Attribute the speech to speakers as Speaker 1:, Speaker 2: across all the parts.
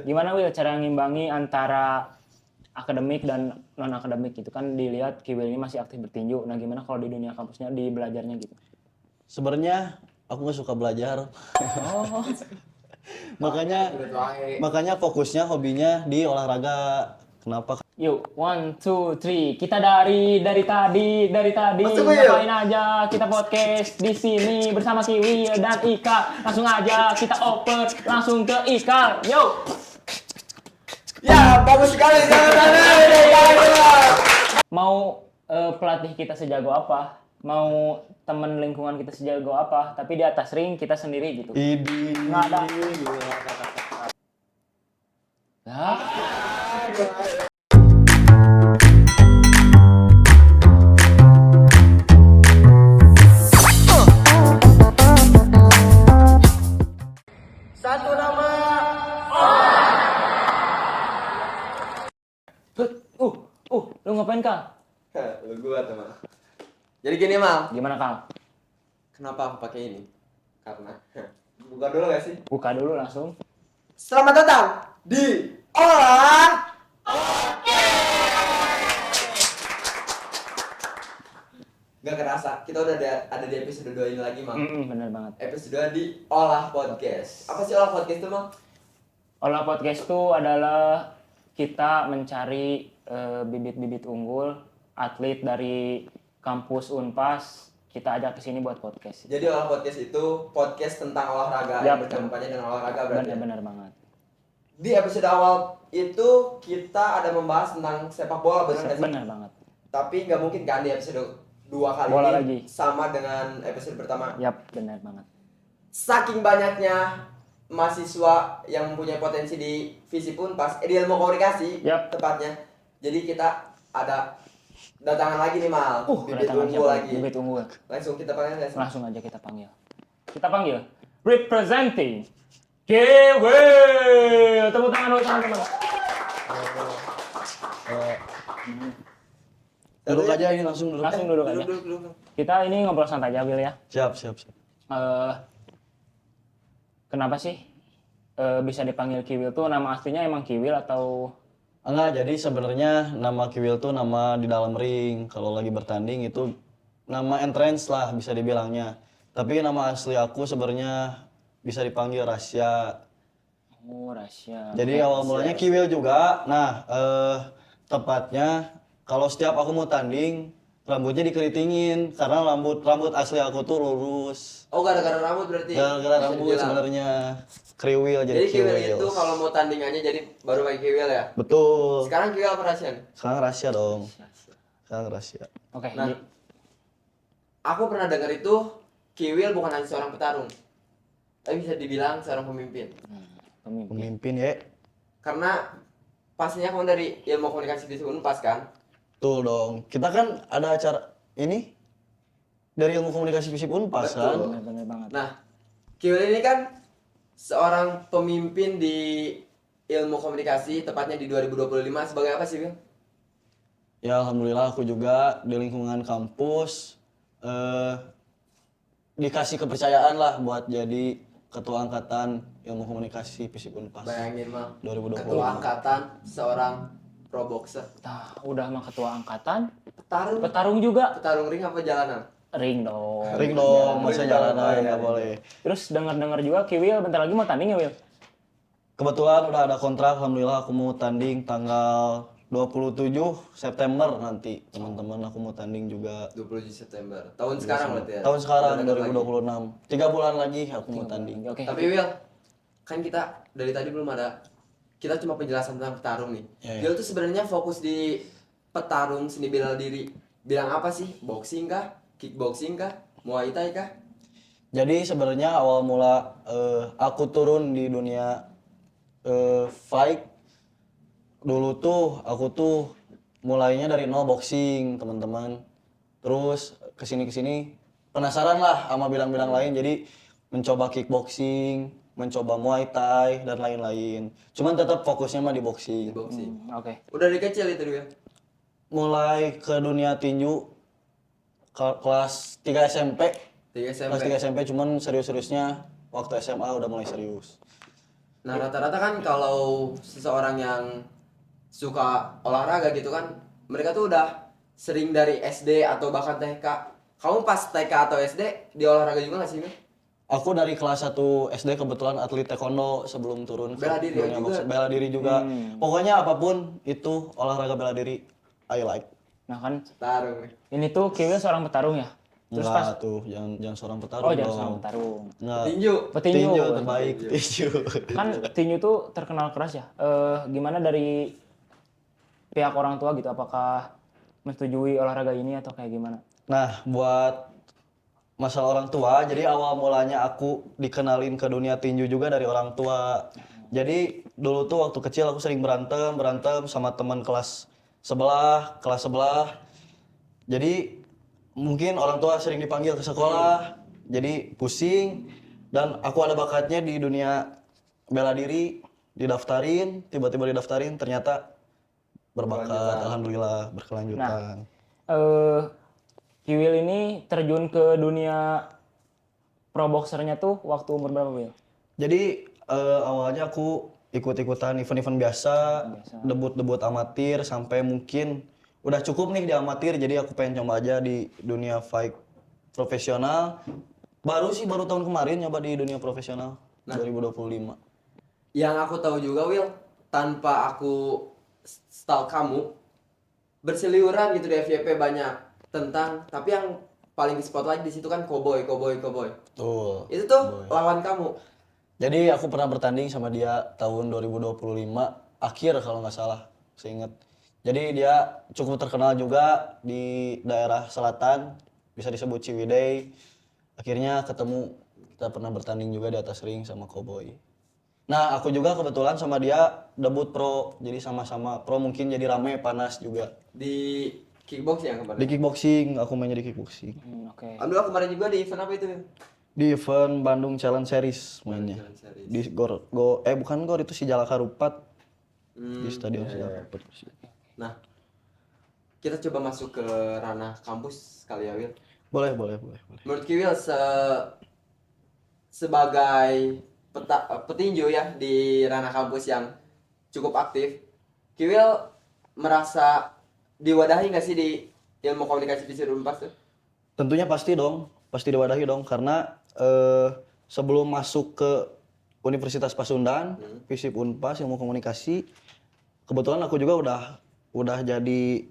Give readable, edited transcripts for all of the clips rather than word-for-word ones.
Speaker 1: Gimana Will cara ngimbangi antara akademik dan non akademik gitu kan dilihat Kiwil ini masih aktif bertinju. Nah gimana kalau di dunia kampusnya di belajarnya gitu?
Speaker 2: Sebenarnya aku nggak suka belajar.
Speaker 1: Oh.
Speaker 2: makanya fokusnya hobinya di olahraga. Kenapa?
Speaker 1: Yuk, 1, 2, 3. Kita dari tadi
Speaker 3: Masuk,
Speaker 1: ngapain aja? Kita podcast di sini bersama Kiwi dan Ika. Langsung aja kita oper langsung ke Ika. Yuk.
Speaker 3: Ya, bagus sekali.
Speaker 1: Mau pelatih kita sejago apa? Mau teman lingkungan kita sejago apa? Tapi di atas ring kita sendiri gitu.
Speaker 2: Idi.
Speaker 1: Nggak ada. Nah,
Speaker 3: Satu nama.
Speaker 1: lu ngapain Kang?
Speaker 3: Lu gua teman. Jadi gini Mal,
Speaker 1: Gimana Kang?
Speaker 3: kenapa aku pakai ini? Karena buka dulu gak sih?
Speaker 1: Buka dulu langsung.
Speaker 3: Selamat datang di Olah. Gak kerasa, kita udah ada di episode 2 ini lagi Mal.
Speaker 1: Bener banget.
Speaker 3: Episode 2 di Olah Podcast. Apa sih Olah Podcast itu Mal?
Speaker 1: Olah podcast itu adalah kita mencari bibit-bibit unggul, atlet dari kampus Unpas, kita ajak ke sini buat podcast.
Speaker 3: Jadi Olah Podcast itu podcast tentang olahraga, yang berkampanye dengan olahraga berarti.
Speaker 1: Benar banget.
Speaker 3: Di episode awal itu kita ada membahas tentang sepak bola, benar nggak sih?
Speaker 1: Benar banget.
Speaker 3: Tapi nggak mungkin kan di episode 2 kali
Speaker 1: Bola
Speaker 3: ini
Speaker 1: lagi.
Speaker 3: sama dengan episode pertama.
Speaker 1: Yap, benar banget.
Speaker 3: Saking banyaknya mahasiswa yang mempunyai potensi di Visip Unpas, di ilmu komunikasi
Speaker 1: Yap.
Speaker 3: tepatnya. Jadi kita ada datangan lagi nih Mal, bibit
Speaker 1: Kedatangan
Speaker 3: unggul
Speaker 1: siapa?
Speaker 3: lagi.
Speaker 1: Bibit unggul.
Speaker 3: Langsung kita panggil nggak sih?
Speaker 1: Langsung aja kita panggil. Kita panggil representing Kiwil. Tepuk tangan dulu teman-teman.
Speaker 2: Duduk aja ini langsung duduk.
Speaker 1: Langsung duduk aja.
Speaker 3: Duduk.
Speaker 1: Kita ini ngobrol santai aja Will ya.
Speaker 2: Siap.
Speaker 1: Kenapa sih bisa dipanggil Kiwil tuh nama aslinya emang Kiwil atau
Speaker 2: Enggak, jadi sebenarnya nama Kiwil tuh nama di dalam ring. Kalau lagi bertanding itu nama entrance lah bisa dibilangnya. Tapi nama asli aku sebenarnya bisa dipanggil Rasya.
Speaker 1: Oh, Rasya.
Speaker 2: Jadi awal mulanya Kiwil juga. Nah, tepatnya kalau setiap aku mau tanding rambutnya dikeritingin karena rambut asli aku tuh lurus.
Speaker 3: Oh, gara-gara rambut berarti?
Speaker 2: Gara-gara
Speaker 3: Bisa
Speaker 2: rambut
Speaker 3: dibilang.
Speaker 2: sebenarnya kriwil jadi
Speaker 3: Kiwil
Speaker 2: Kiwil.
Speaker 3: itu kalau mau tandingannya jadi baru pakai Kiwil ya?
Speaker 2: Betul.
Speaker 3: Sekarang Kiwil apa Rasya nih?
Speaker 2: Sekarang Rasya dong. Sekarang Rasya.
Speaker 1: Oke,
Speaker 3: Nah, aku pernah dengar itu Kiwil bukan hanya seorang petarung, tapi bisa dibilang seorang pemimpin.
Speaker 1: pemimpin.
Speaker 2: Pemimpin ya.
Speaker 3: Karena pastinya kamu dari ilmu komunikasi di Unpas kan?
Speaker 2: Tuh dong. Kita kan ada acara ini dari ilmu komunikasi Visip Unpas kan.
Speaker 3: Betul.
Speaker 1: Bener banget.
Speaker 3: Nah, Kiwil ini kan seorang pemimpin di ilmu komunikasi, tepatnya di 2025 sebagai apa sih, Wil?
Speaker 2: Ya alhamdulillah aku juga di lingkungan kampus dikasih kepercayaan lah buat jadi ketua angkatan ilmu komunikasi Visip Unpas.
Speaker 3: Bayangin Mal,
Speaker 2: 2025.
Speaker 3: ketua angkatan seorang pro boxer.
Speaker 1: Nah, udah mah ketua angkatan,
Speaker 3: Petarung,
Speaker 1: petarung juga.
Speaker 3: petarung ring apa jalanan?
Speaker 1: Ring dong.
Speaker 2: Ring dong,
Speaker 3: Ring
Speaker 2: masa
Speaker 3: dong.
Speaker 2: jalanan
Speaker 3: Oh, iya,
Speaker 2: nggak
Speaker 3: iya.
Speaker 2: boleh.
Speaker 1: Terus dengar-dengar juga Kiwil bentar lagi mau tanding ya, Will?
Speaker 2: Kebetulan udah ada kontrak, alhamdulillah aku mau tanding tanggal 27 September nanti. Teman-teman aku mau tanding juga
Speaker 3: 27 September. Tahun sekarang berarti ya?
Speaker 2: tahun sekarang
Speaker 3: Udah dekat lagi.
Speaker 2: 2026. 3 bulan lagi aku mau tanding.
Speaker 1: Oke.
Speaker 3: Tapi Will, kan kita dari tadi belum ada, kita cuma penjelasan tentang petarung nih.
Speaker 2: Iya, iya.
Speaker 3: Will tuh sebenarnya fokus di petarung seni bela diri. Bilang apa sih? Boxing kah? Kickboxing kah? Muay Thai kah?
Speaker 2: Jadi sebenarnya awal mula aku turun di dunia fight dulu tuh aku tuh mulainya dari nol boxing teman-teman. Terus kesini penasaran lah sama bidang-bidang lain jadi mencoba kickboxing, mencoba muay thai dan lain-lain. Cuman tetap fokusnya mah di boxing.
Speaker 3: Boxing.
Speaker 1: Oke.
Speaker 3: Udah dari kecil itu Will.
Speaker 2: Mulai ke dunia tinju kelas 3 SMP.
Speaker 3: 3 SMP.
Speaker 2: Kelas 3 SMP cuman serius-seriusnya waktu SMA udah mulai serius.
Speaker 3: Nah rata-rata kan kalau seseorang yang suka olahraga gitu kan, mereka tuh udah sering dari SD atau bahkan TK. Kamu pas TK atau SD di olahraga juga nggak sih, Mil?
Speaker 2: Aku dari kelas 1 SD kebetulan atlet taekwondo sebelum turun ke
Speaker 3: Bela diri
Speaker 2: dunia
Speaker 3: juga.
Speaker 2: boxing. Bela diri juga. Pokoknya apapun itu olahraga bela diri I like.
Speaker 1: Nah kan
Speaker 3: Tarung.
Speaker 1: ini tuh Kiwil seorang petarung ya. Terus
Speaker 2: Enggak tuh, jangan seorang petarung
Speaker 1: oh jangan
Speaker 2: dong.
Speaker 1: seorang petarung.
Speaker 2: Enggak.
Speaker 3: Tinju.
Speaker 1: Petinju.
Speaker 2: Tinju terbaik, tinju.
Speaker 1: Kan tinju tuh terkenal keras ya. Gimana dari pihak orang tua gitu? Apakah menyetujui olahraga ini atau kayak gimana?
Speaker 2: Nah, buat masalah orang tua, jadi awal mulanya aku dikenalin ke dunia tinju juga dari orang tua. Jadi dulu tuh waktu kecil aku sering berantem sama teman kelas sebelah. Jadi mungkin orang tua sering dipanggil ke sekolah, jadi pusing dan aku ada bakatnya di dunia bela diri, tiba-tiba didaftarin ternyata berbakat, alhamdulillah berkelanjutan.
Speaker 1: Eh Kiwil ini terjun ke dunia pro boxernya tuh waktu umur berapa, Wil?
Speaker 2: Jadi awalnya aku ikut-ikutan event-event biasa, debut amatir sampai mungkin udah cukup nih di amatir, jadi aku pengen coba aja di dunia fight profesional. Baru tahun kemarin nyoba di dunia profesional 2025.
Speaker 3: Yang aku tahu juga, Will, tanpa aku stalk kamu, berseliweran gitu di FYP banyak tentang, tapi yang paling di spotlight di situ kan Cowboy.
Speaker 2: Tuh.
Speaker 3: Itu tuh lawan kamu.
Speaker 2: Jadi aku pernah bertanding sama dia tahun 2025 akhir kalau nggak salah, seingat. Jadi dia cukup terkenal juga di daerah selatan, bisa disebut Ciwidey. Akhirnya kita pernah bertanding juga di atas ring sama Cowboy. Nah, aku juga kebetulan sama dia debut pro, jadi sama-sama pro, mungkin jadi rame panas juga.
Speaker 3: Di kickbox ya kemarin.
Speaker 2: Di kickboxing, aku mainnya di kickboxing.
Speaker 1: Oke.
Speaker 3: Alhamdulillah kemarin juga di event apa itu? Will?
Speaker 2: Di event Bandung Challenge Series mainnya.
Speaker 3: Challenge Series.
Speaker 2: Di bukan gor, itu si Jalaka Rupat. Di stadion Jalaka Rupat.
Speaker 3: Nah, kita coba masuk ke ranah kampus kali ya, Will.
Speaker 2: Boleh.
Speaker 3: Menurut Kiwil sebagai petinju ya di ranah kampus yang cukup aktif, Kiwil merasa diwadahi nggak sih di ilmu komunikasi Visip Unpas tuh?
Speaker 2: Tentunya pasti diwadahi dong karena sebelum masuk ke Universitas Pasundan, Visip Unpas ilmu komunikasi, kebetulan aku juga udah jadi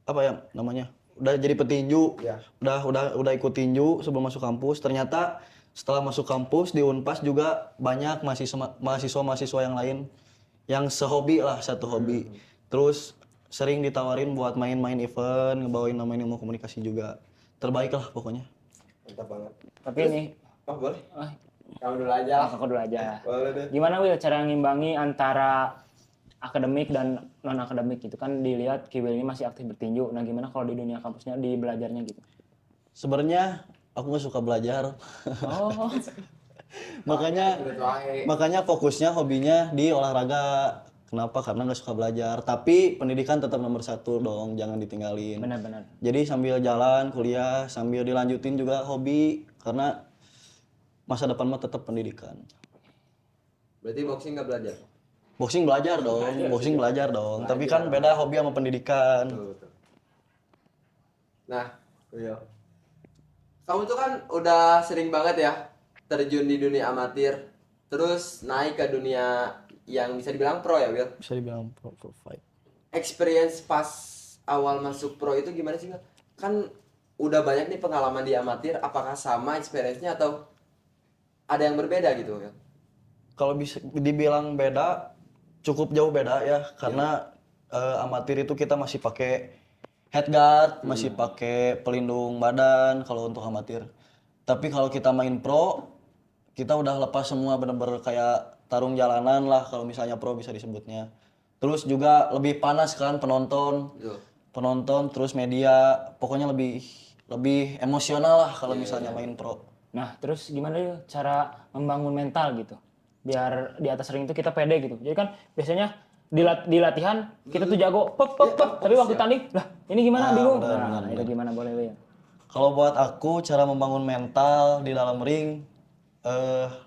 Speaker 2: apa ya namanya? Udah jadi petinju.
Speaker 3: Ya.
Speaker 2: Udah ikut tinju sebelum masuk kampus. Ternyata setelah masuk kampus di Unpas juga banyak mahasiswa yang lain yang satu hobi. Terus sering ditawarin buat main-main event, ngebawain namanya ilmu komunikasi juga. Terbaik lah pokoknya.
Speaker 3: Mantap banget.
Speaker 1: Tapi ini
Speaker 3: Oh boleh?
Speaker 1: ah,
Speaker 3: Kamu dulu aja.
Speaker 1: aku dulu aja.
Speaker 3: Boleh deh.
Speaker 1: Gimana, Wil, cara ngimbangi antara akademik dan non akademik gitu kan? Dilihat Kiwil ini masih aktif bertinju. Nah gimana kalau di dunia kampusnya, di belajarnya gitu?
Speaker 2: Sebenarnya aku nggak suka belajar.
Speaker 1: Oh,
Speaker 2: makanya fokusnya hobinya di olahraga. Kenapa? Karena nggak suka belajar. Tapi pendidikan tetap nomor 1 dong, jangan ditinggalin.
Speaker 1: benar-benar.
Speaker 2: Jadi sambil jalan kuliah, sambil dilanjutin juga hobi, karena masa depan mah tetap pendidikan.
Speaker 3: Berarti boxing nggak belajar?
Speaker 2: Boxing belajar dong. Tapi kan beda hobi sama pendidikan.
Speaker 3: Betul. Nah, Will, kamu tuh kan udah sering banget ya terjun di dunia amatir, terus naik ke dunia yang bisa dibilang pro ya, Will?
Speaker 2: Bisa dibilang pro fight.
Speaker 3: Experience pas awal masuk pro itu gimana sih, Will? Kan udah banyak nih pengalaman di amatir, apakah sama experience-nya atau ada yang berbeda gitu, Will?
Speaker 2: Kalau bisa dibilang beda, cukup jauh beda ya, karena amatir itu kita masih pakai headguard, masih pakai pelindung badan kalau untuk amatir. Tapi kalau kita main pro, kita udah lepas semua, bener-bener kayak tarung jalanan lah kalau misalnya pro bisa disebutnya. Terus juga lebih panas kan penonton, terus media, pokoknya lebih emosional lah kalau misalnya main pro.
Speaker 1: Nah terus gimana yuk cara membangun mental gitu? Biar di atas ring itu kita pede gitu. Jadi kan biasanya di latihan kita tuh jago, tapi waktu tanding, lah ini gimana, bingung. Nah itu gimana, boleh Wil?
Speaker 2: Kalau buat aku cara membangun mental di dalam ring,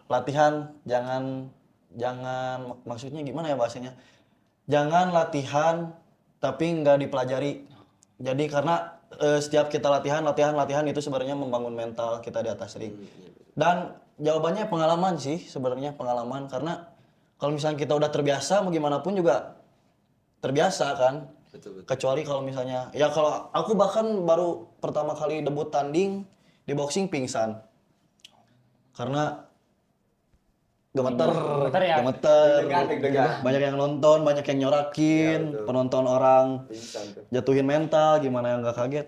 Speaker 2: latihan jangan, maksudnya gimana ya bahasanya, jangan latihan tapi nggak dipelajari. Jadi karena setiap kita latihan itu sebenarnya membangun mental kita di atas ring. Dan jawabannya pengalaman sih, sebenarnya pengalaman, karena kalau misalnya kita udah terbiasa mau gimana pun juga terbiasa kan.
Speaker 3: Betul.
Speaker 2: Kecuali kalau misalnya, ya kalau aku bahkan baru pertama kali debut tanding di boxing pingsan. Karena gemeter,
Speaker 1: Gemeter ya?
Speaker 3: Deg-degan.
Speaker 2: banyak yang nonton, banyak yang nyorakin,
Speaker 3: Iya, betul.
Speaker 2: penonton orang
Speaker 3: Pingsan tuh.
Speaker 2: jatuhin mental, gimana yang nggak kaget,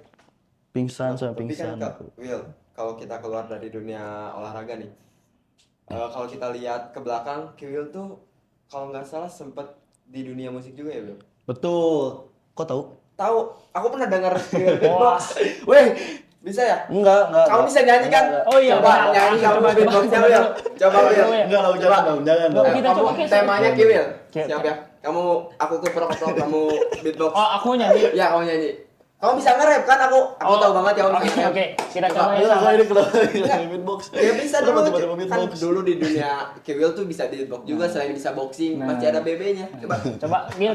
Speaker 2: pingsan sampai
Speaker 3: Tapi kan
Speaker 2: pingsan.
Speaker 3: Kak Will, kalau kita keluar dari dunia olahraga nih, kalau kita lihat ke belakang, Ki Will tuh kalau nggak salah sempet di dunia musik juga ya, Will?
Speaker 2: Betul, kok tahu?
Speaker 3: Tahu, aku pernah dengar Ki Will beatbox.
Speaker 2: Weh,
Speaker 3: Bisa ya?
Speaker 2: enggak.
Speaker 3: Kamu bisa nyanyi kan?
Speaker 2: Enggak,
Speaker 1: Oh iya,
Speaker 3: Coba
Speaker 1: bisa.
Speaker 3: nyanyi kamu
Speaker 1: Coba,
Speaker 3: beatboxnya
Speaker 1: coba,
Speaker 3: Will.
Speaker 1: coba.
Speaker 3: Coba Will.
Speaker 1: Coba, ya.
Speaker 2: enggak dong, jangan dong.
Speaker 1: Coba kita
Speaker 3: Kamu
Speaker 1: coba, Kes.
Speaker 3: temanya Ki Will.
Speaker 1: Oke.
Speaker 3: Siap ya? Kamu aku keprok-keprok kamu beatbox.
Speaker 1: Oh, aku nyanyi.
Speaker 3: Ya, kamu nyanyi. Kamu bisa nge-rap kan? Aku tahu banget ya kamu
Speaker 1: Oke,
Speaker 3: bisa nge-rap.
Speaker 1: oke. Kita
Speaker 3: Coba.
Speaker 1: coba ya.
Speaker 2: Enggak, ini kenapa beatbox?
Speaker 3: Ya bisa dulu,
Speaker 2: Tiba-tiba
Speaker 3: kan
Speaker 2: beatbox.
Speaker 3: dulu di dunia Kiwil tuh bisa beatbox juga, selain bisa boxing,
Speaker 1: Nah.
Speaker 3: masih ada BB-nya. Coba
Speaker 1: Coba Gil,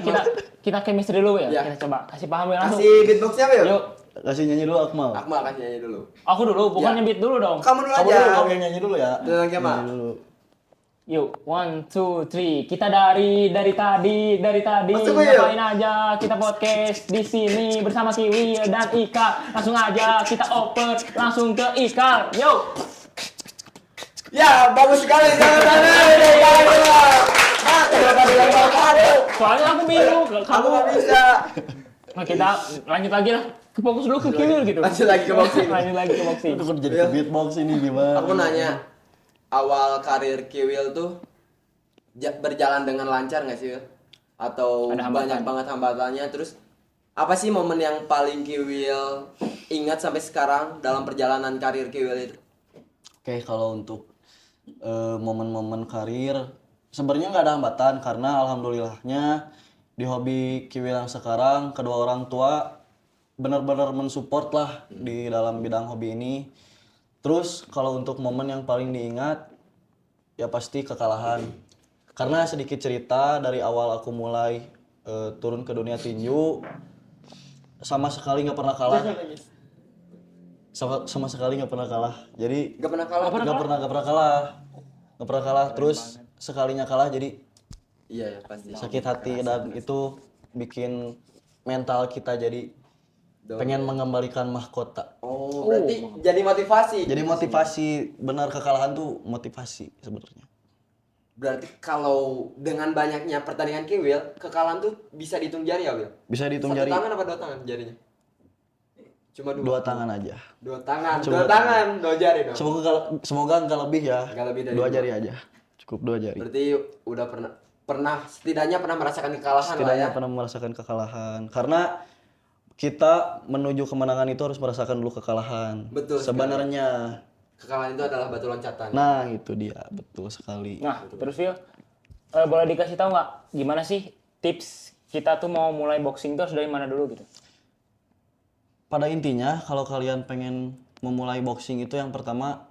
Speaker 1: kita chemistry dulu ya.
Speaker 3: Iya.
Speaker 1: Kita coba kasih paham ya langsung.
Speaker 3: kasih beatboxnya Wil.
Speaker 1: Yuk.
Speaker 2: Kasih nyanyi dulu Akmal.
Speaker 3: Akmal kasih nyanyi dulu.
Speaker 1: Aku dulu, bukan
Speaker 3: Ya.
Speaker 1: nyebit dulu dong.
Speaker 3: Kamu dulu
Speaker 2: Kamu
Speaker 3: aja.
Speaker 2: dulu, kamu yang nyanyi dulu ya.
Speaker 3: Dulu lagi, Mak.
Speaker 2: Nyanyi dulu.
Speaker 1: Yuk, 1, 2, 3. Kita dari tadi
Speaker 3: Masuk, Wil.
Speaker 1: ngapain aja? Kita podcast di sini bersama Kiwi dan Ika. Langsung aja kita open langsung ke Ika. Yuk.
Speaker 3: Ya, bagus sekali jangan tangan. Mak, kenapa dilempar aku?
Speaker 1: Soalnya aku bingung.
Speaker 3: Aku
Speaker 1: Kamu
Speaker 3: nggak bisa.
Speaker 1: Nah, kita lanjut lagi lah. Fokus dulu ke Kiwi gitu.
Speaker 3: Lanjut lagi ke boxing.
Speaker 1: Lanjut lagi ke boxing.
Speaker 2: Itu kan jadi
Speaker 3: Iya.
Speaker 2: ke beatbox ini gimana?
Speaker 3: Aku nanya, awal karir Kiwil tuh berjalan dengan lancar nggak sih, Wil? Atau
Speaker 1: Ada hambatan?
Speaker 3: banyak banget hambatannya? Terus apa sih momen yang paling Kiwil ingat sampai sekarang dalam perjalanan karir Kiwil itu?
Speaker 2: Oke, kalau untuk momen-momen karir sebenarnya nggak ada hambatan karena alhamdulillahnya di hobi Kiwil yang sekarang kedua orang tua benar-benar mensupport lah di dalam bidang hobi ini. Terus kalau untuk momen yang paling diingat ya pasti kekalahan. Karena sedikit cerita dari awal aku mulai turun ke dunia tinju sama sekali nggak pernah kalah. Sama sekali nggak pernah kalah. Jadi
Speaker 3: Gak pernah kalah?
Speaker 2: nggak pernah kalah terus sekalinya kalah jadi
Speaker 3: Iya ya pasti.
Speaker 2: sakit hati dan itu bikin mental kita jadi pengen mengembalikan mahkota.
Speaker 3: Oh, berarti jadi motivasi.
Speaker 2: Jadi motivasi, benar kekalahan tuh motivasi sebenarnya.
Speaker 3: Berarti kalau dengan banyaknya pertandingan Kiwil, kekalahan tuh bisa dihitung jari ya, Wil?
Speaker 2: Bisa dihitung
Speaker 3: Satu
Speaker 2: jari
Speaker 3: tangan apa dua tangan jarinya? Cuma
Speaker 2: dua tangan aja.
Speaker 3: Dua tangan,
Speaker 2: Coba.
Speaker 3: dua tangan, dua jari dong.
Speaker 2: Semoga nggak lebih ya.
Speaker 3: Nggak lebih dari
Speaker 2: dua
Speaker 3: dua.
Speaker 2: jari aja. Cukup 2 jari.
Speaker 3: Berarti udah pernah setidaknya pernah merasakan kekalahan
Speaker 2: Setidaknya
Speaker 3: lah ya.
Speaker 2: pernah merasakan kekalahan. Karena kita menuju kemenangan itu harus merasakan dulu kekalahan.
Speaker 3: Betul sekali.
Speaker 2: Sebenarnya.
Speaker 3: Kekalahan itu adalah batu loncatan.
Speaker 2: Nah, itu dia, betul sekali.
Speaker 1: Nah, terus Vil, boleh dikasih tahu nggak gimana sih tips kita tuh mau mulai boxing tuh harus dari mana dulu gitu?
Speaker 2: Pada intinya, kalau kalian pengen memulai boxing itu yang pertama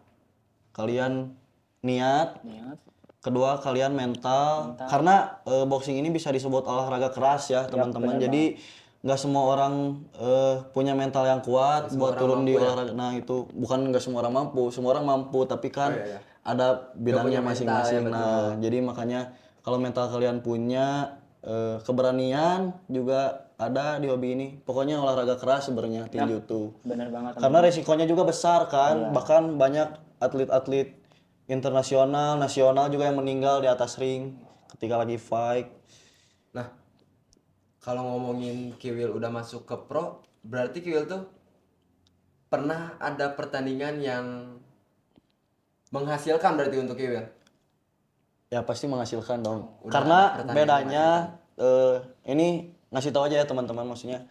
Speaker 2: kalian niat,
Speaker 1: Niat.
Speaker 2: kedua kalian mental. Karena boxing ini bisa disebut olahraga keras ya teman-teman. Jadi nggak semua orang punya mental yang kuat buat turun di olahraga. Nah itu bukan nggak semua orang mampu, semua orang mampu tapi kan ada bidangnya masing-masing. Nah jadi makanya kalau mental kalian punya keberanian juga ada di hobi ini. Pokoknya olahraga keras sebenarnya tinju tuh.
Speaker 1: Bener banget.
Speaker 2: Karena resikonya juga besar kan. Bahkan banyak atlet-atlet internasional, nasional juga yang meninggal di atas ring ketika lagi fight.
Speaker 3: Nah, kalau ngomongin Kiwil udah masuk ke pro, berarti Kiwil tuh pernah ada pertandingan yang menghasilkan berarti untuk Kiwil.
Speaker 2: Ya pasti menghasilkan dong.
Speaker 3: Udah
Speaker 2: Karena
Speaker 3: ada pertandingan
Speaker 2: bedanya ini ngasih tahu aja ya teman-teman maksudnya.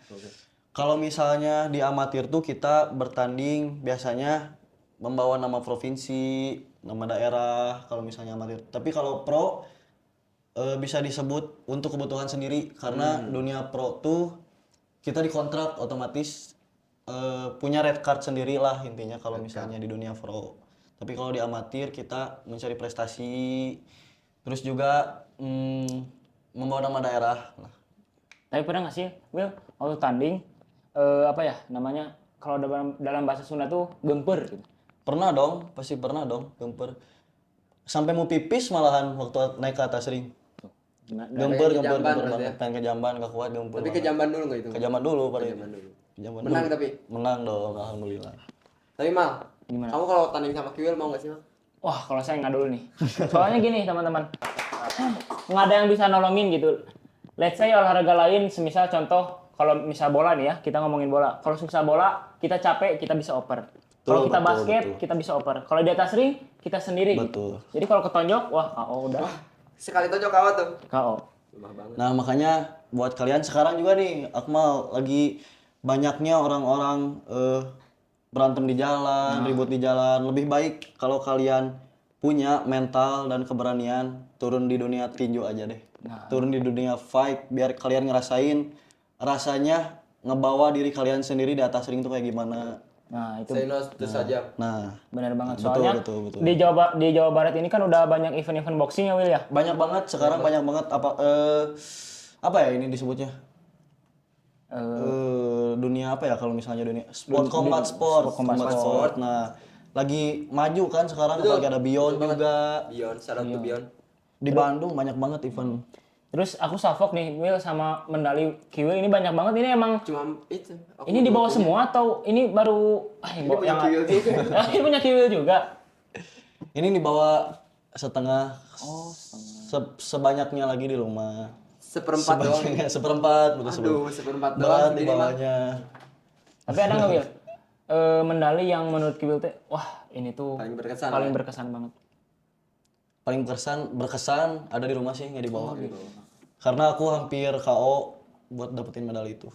Speaker 2: Kalau misalnya di amatir tuh kita bertanding biasanya membawa nama provinsi, nama daerah kalau misalnya amatir. Tapi kalau pro bisa disebut untuk kebutuhan sendiri karena dunia pro tuh kita dikontrak otomatis punya red card sendiri lah intinya kalau misalnya di dunia pro. Tapi kalau di amatir kita mencari prestasi Terus juga membawa nama daerah. Nah,
Speaker 1: Tapi pernah nggak sih, Will, waktu tanding apa ya namanya? Kalau dalam bahasa Sunda tuh gemper gitu.
Speaker 2: pernah dong, pasti pernah dong, gemper. Sampai mau pipis malahan waktu naik ke atas ring.
Speaker 1: Gimana?
Speaker 2: Gemper,
Speaker 3: ke
Speaker 2: gemper,
Speaker 3: jamban
Speaker 2: gemper
Speaker 3: berarti
Speaker 2: banget. Pengen ke jamban, gak kuat, gemper
Speaker 3: Tapi ke
Speaker 2: banget.
Speaker 3: jamban dulu nggak itu?
Speaker 2: Ke jamban dulu paling.
Speaker 3: Jamban dulu.
Speaker 2: Ke jamban
Speaker 3: Menang
Speaker 2: dulu.
Speaker 3: tapi.
Speaker 2: Menang dong, alhamdulillah.
Speaker 3: Tapi Mal,
Speaker 1: Gimana?
Speaker 3: kamu kalau tanding sama Kiwil mau nggak sih Mal?
Speaker 1: Wah, kalau saya nggak dulu nih. Soalnya gini, teman-teman. Nggak ada yang bisa nolongin gitu. Let's say olahraga lain, semisal contoh, kalau misal bola nih ya, kita ngomongin bola. Kalau misal bola, kita capek, kita bisa oper. Kalau kita
Speaker 2: Betul,
Speaker 1: basket,
Speaker 2: betul.
Speaker 1: kita bisa oper. Kalau di atas ring, kita sendiri.
Speaker 2: Betul.
Speaker 1: Gitu. Jadi kalau ketonjok, wah KO udah.
Speaker 3: Sekali tonjok kawan tuh.
Speaker 1: KO.
Speaker 3: Lemah banget.
Speaker 2: Nah makanya buat kalian sekarang juga nih, Akmal lagi banyaknya orang-orang berantem di jalan, ribut di jalan. Lebih baik kalau kalian punya mental dan keberanian turun di dunia tinju aja deh. Turun di dunia fight biar kalian ngerasain rasanya ngebawa diri kalian sendiri di atas ring tuh kayak gimana.
Speaker 1: Nah, itu
Speaker 3: Say no to saja.
Speaker 2: Nah,
Speaker 1: benar banget.
Speaker 2: betul,
Speaker 1: Soalnya
Speaker 2: betul.
Speaker 1: di Jawa Barat ini kan udah banyak event-event boxing ya, Will ya?
Speaker 2: banyak banget sekarang banyak banget apa ya ini disebutnya? Dunia apa ya kalau misalnya dunia combat sport. Nah, lagi maju kan sekarang apalagi ada Beyond juga.
Speaker 3: Beyond, shout out to Beyond.
Speaker 2: Di Bandung banyak banget event.
Speaker 1: Terus aku salfok nih, Will sama medali Kiwil ini banyak banget. Ini emang
Speaker 3: Cuma itu.
Speaker 1: ini dibawa semua atau ini baru
Speaker 3: Ini punya Kiwil juga.
Speaker 1: Ini punya Kiwil juga.
Speaker 2: Ini dibawa setengah. Sebanyaknya lagi di rumah.
Speaker 3: Seperempat doang.
Speaker 2: Sebanyaknya seperempat, betul
Speaker 3: Aduh, seperempat
Speaker 2: Berat
Speaker 3: doang.
Speaker 2: di
Speaker 3: Ini mah.
Speaker 2: bawahnya.
Speaker 1: Tapi ada nggak, Will? Medali yang menurut Kiwil teh, wah ini tuh
Speaker 3: Paling berkesan.
Speaker 1: paling berkesan banget.
Speaker 2: Paling berkesan ada di rumah sih nggak dibawa. Karena aku hampir KO buat dapetin medali itu.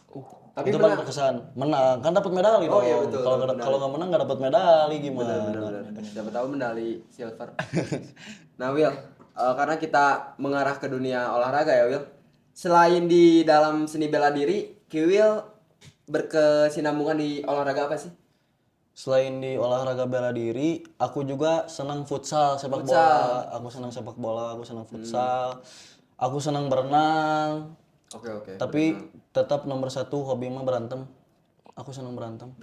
Speaker 3: Tapi
Speaker 2: itu paling berkesan. Menang kan dapat medali
Speaker 3: Oh
Speaker 2: dong.
Speaker 3: iya, betul,
Speaker 2: Kalau
Speaker 3: dapat
Speaker 2: kalau nggak menang nggak dapat medali gimana?
Speaker 3: Benar-benar. Siapa tahu medali silver. Nah, Will, karena kita mengarah ke dunia olahraga ya, Will. Selain di dalam seni bela diri, Kiwil berkesinambungan di olahraga apa sih?
Speaker 2: Selain di olahraga bela diri, aku juga senang futsal, sepak
Speaker 3: Futsal.
Speaker 2: bola. Aku senang sepak bola, aku senang futsal. Aku senang berenang.
Speaker 3: Oke.
Speaker 2: Tapi tetap nomor satu hobi mah berantem. Aku senang berantem.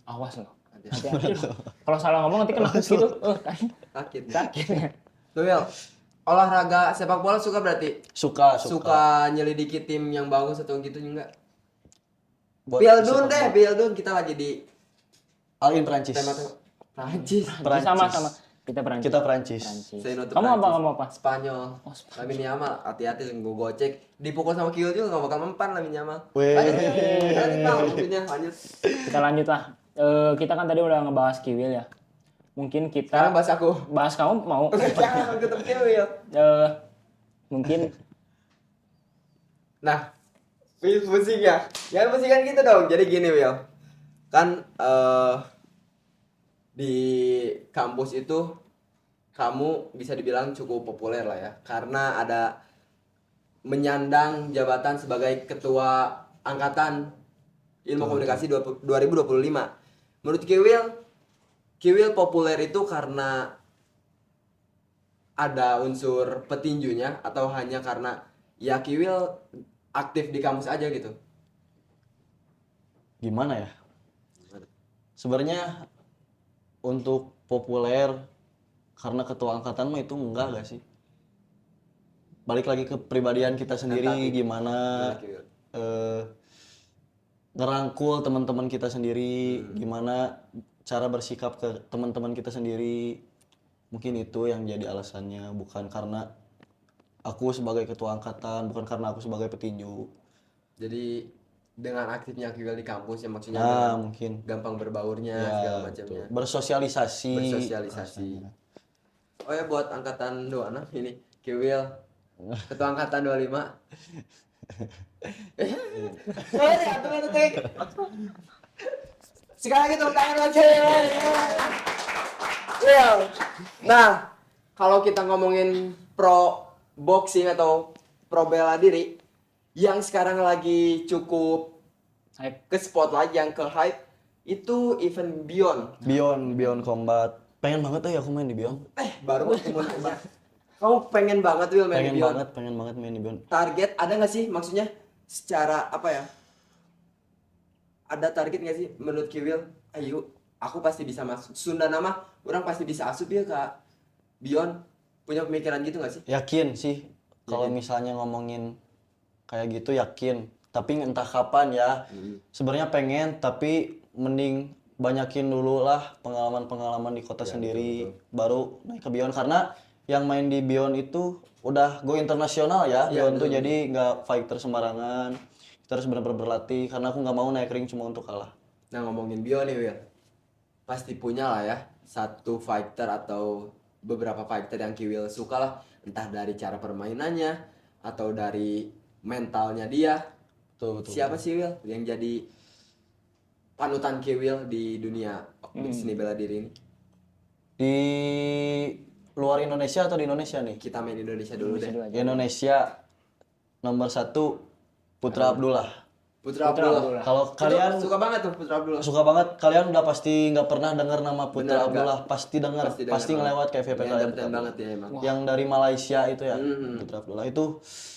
Speaker 1: Awas loh. Hati-hati loh. Kalau salah ngomong nanti kena hook gitu.
Speaker 3: Sakit.
Speaker 1: Sakit.
Speaker 3: Tuh, Will. Olahraga sepak bola suka berarti?
Speaker 2: Suka.
Speaker 3: Suka nyelidiki tim yang bagus atau gitu enggak?
Speaker 2: Buat
Speaker 3: Bildun deh, Bildun kita lagi di
Speaker 2: All in Prancis.
Speaker 3: tema Prancis.
Speaker 1: Sama-sama. Kita Perancis.
Speaker 2: Kita Prancis.
Speaker 3: Say no to
Speaker 1: Kamu
Speaker 3: Prancis.
Speaker 1: kamu apa?
Speaker 3: Spanyol. Lamine Yamal, hati-hati gue gocek. Dipukul sama Kiel juga gak bakal mempan Lamine Yamal.
Speaker 2: Weh.
Speaker 3: Lanjut Mal, waktunya lanjut.
Speaker 1: Kita lanjut lah. Kita kan tadi udah ngebahas Kiwil ya. Mungkin
Speaker 3: Sekarang
Speaker 1: kita
Speaker 3: bahas aku.
Speaker 1: bahas kamu mau.
Speaker 3: Jangan ketemu Kiel.
Speaker 1: Mungkin
Speaker 3: Nah, pusing ya. Jangan pusingan gitu dong. Jadi gini Will. Kan di kampus itu kamu bisa dibilang cukup populer lah ya. Karena ada menyandang jabatan sebagai ketua angkatan ilmu komunikasi 2025. Menurut Kiwil populer itu karena ada unsur petinjunya atau hanya karena ya Kiwil aktif di kampus aja gitu.
Speaker 2: Gimana ya? Sebenarnya untuk populer karena ketua angkatan mah itu enggak gak sih? Balik lagi ke pribadian kita sendiri gimana
Speaker 3: Kiwil.
Speaker 2: ngerangkul teman-teman kita sendiri, gimana cara bersikap ke teman-teman kita sendiri. Mungkin itu yang jadi alasannya, bukan karena aku sebagai ketua angkatan, bukan karena aku sebagai petinju.
Speaker 3: Jadi dengan aktifnya Kiwil di kampus ya maksudnya
Speaker 2: Nah,
Speaker 3: dengan
Speaker 2: mungkin
Speaker 3: gampang berbaurnya
Speaker 2: ya,
Speaker 3: segala
Speaker 2: betul.
Speaker 3: macamnya.
Speaker 2: Bersosialisasi.
Speaker 3: Bersosialisasi. Oh ya buat angkatan 26 ini Kiwil ketua angkatan 25. Sekarang kita tangan lagi. Nah, kalau kita ngomongin pro boxing atau pro bela diri yang sekarang lagi cukup
Speaker 1: hype.
Speaker 3: ke spotlight yang ke hype itu event Beyond.
Speaker 2: Beyond Combat. Pengen banget ya aku main di Beyond.
Speaker 3: Baru mau ketemu Kamu pengen banget Will main di Beyond.
Speaker 2: pengen banget main di Beyond.
Speaker 3: Target ada nggak sih maksudnya secara apa ya? Ada target nggak sih menurut Kiwil? Ayo, aku pasti bisa masuk. Sunda nama, orang pasti bisa asup ya Kak. Beyond punya pemikiran gitu nggak sih?
Speaker 2: Yakin sih kalau misalnya ngomongin kayak gitu yakin. Tapi entah kapan ya. Sebenarnya pengen tapi mending banyakin dulu lah pengalaman-pengalaman di kota sendiri baru naik ke Beyond karena yang main di Beyond itu udah go internasional ya. Beyond tuh jadi nggak fighter sembarangan. Kita harus benar-benar berlatih karena aku nggak mau naik ring cuma untuk kalah.
Speaker 3: Nah ngomongin Beyond nih Will, pasti punya lah ya satu fighter atau beberapa fighter yang Kiwil suka lah, entah dari cara permainannya atau dari mentalnya dia.
Speaker 2: Betul.
Speaker 3: Siapa sih Will yang jadi panutan Kiwil di dunia seni bela diri ini?
Speaker 2: Di luar Indonesia atau di Indonesia nih?
Speaker 3: Kita main Indonesia dulu deh.
Speaker 2: Di Indonesia nomor 1 Putra Abdullah.
Speaker 3: Putra Abdullah.
Speaker 2: Kalau
Speaker 3: Itu
Speaker 2: kalian
Speaker 3: suka banget tuh Putra Abdullah.
Speaker 2: suka banget, kalian udah pasti nggak pernah dengar nama Putra
Speaker 3: Bener,
Speaker 2: Abdullah, pasti dengar, pasti ngelewat kayak VP kalian.
Speaker 3: Entertain banget ya emang.
Speaker 2: Yang dari Malaysia itu ya, Putra Abdullah itu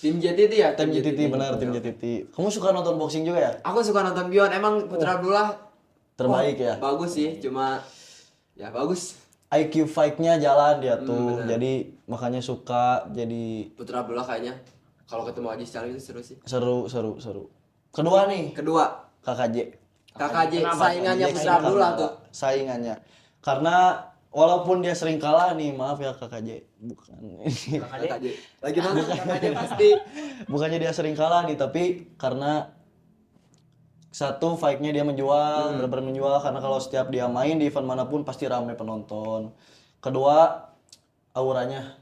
Speaker 3: Tim JTT ya?
Speaker 2: tim JTT benar, tim JTT. Kamu suka nonton boxing juga ya?
Speaker 3: Aku suka nonton Beyond, emang Putra Abdullah
Speaker 2: Terbaik ya.
Speaker 3: bagus sih, cuma ya bagus.
Speaker 2: IQ fight-nya jalan dia tuh, jadi makanya suka, jadi
Speaker 3: Putra Abdullah kayaknya kalau ketemu Aji Salim itu seru sih.
Speaker 2: seru. Kedua nih,
Speaker 3: Kedua,
Speaker 2: KKJ.
Speaker 3: KKJ saingannya Putra Abdullah tuh.
Speaker 2: Saingannya. Karena walaupun dia sering kalah nih, maaf ya KKJ, bukan
Speaker 3: KKJ. Lagi nonton KKJ pasti.
Speaker 2: bukannya dia sering kalah nih, tapi karena satu fight-nya dia menjual, benar-benar menjual karena kalau setiap dia main di event manapun pasti ramai penonton. Kedua, auranya.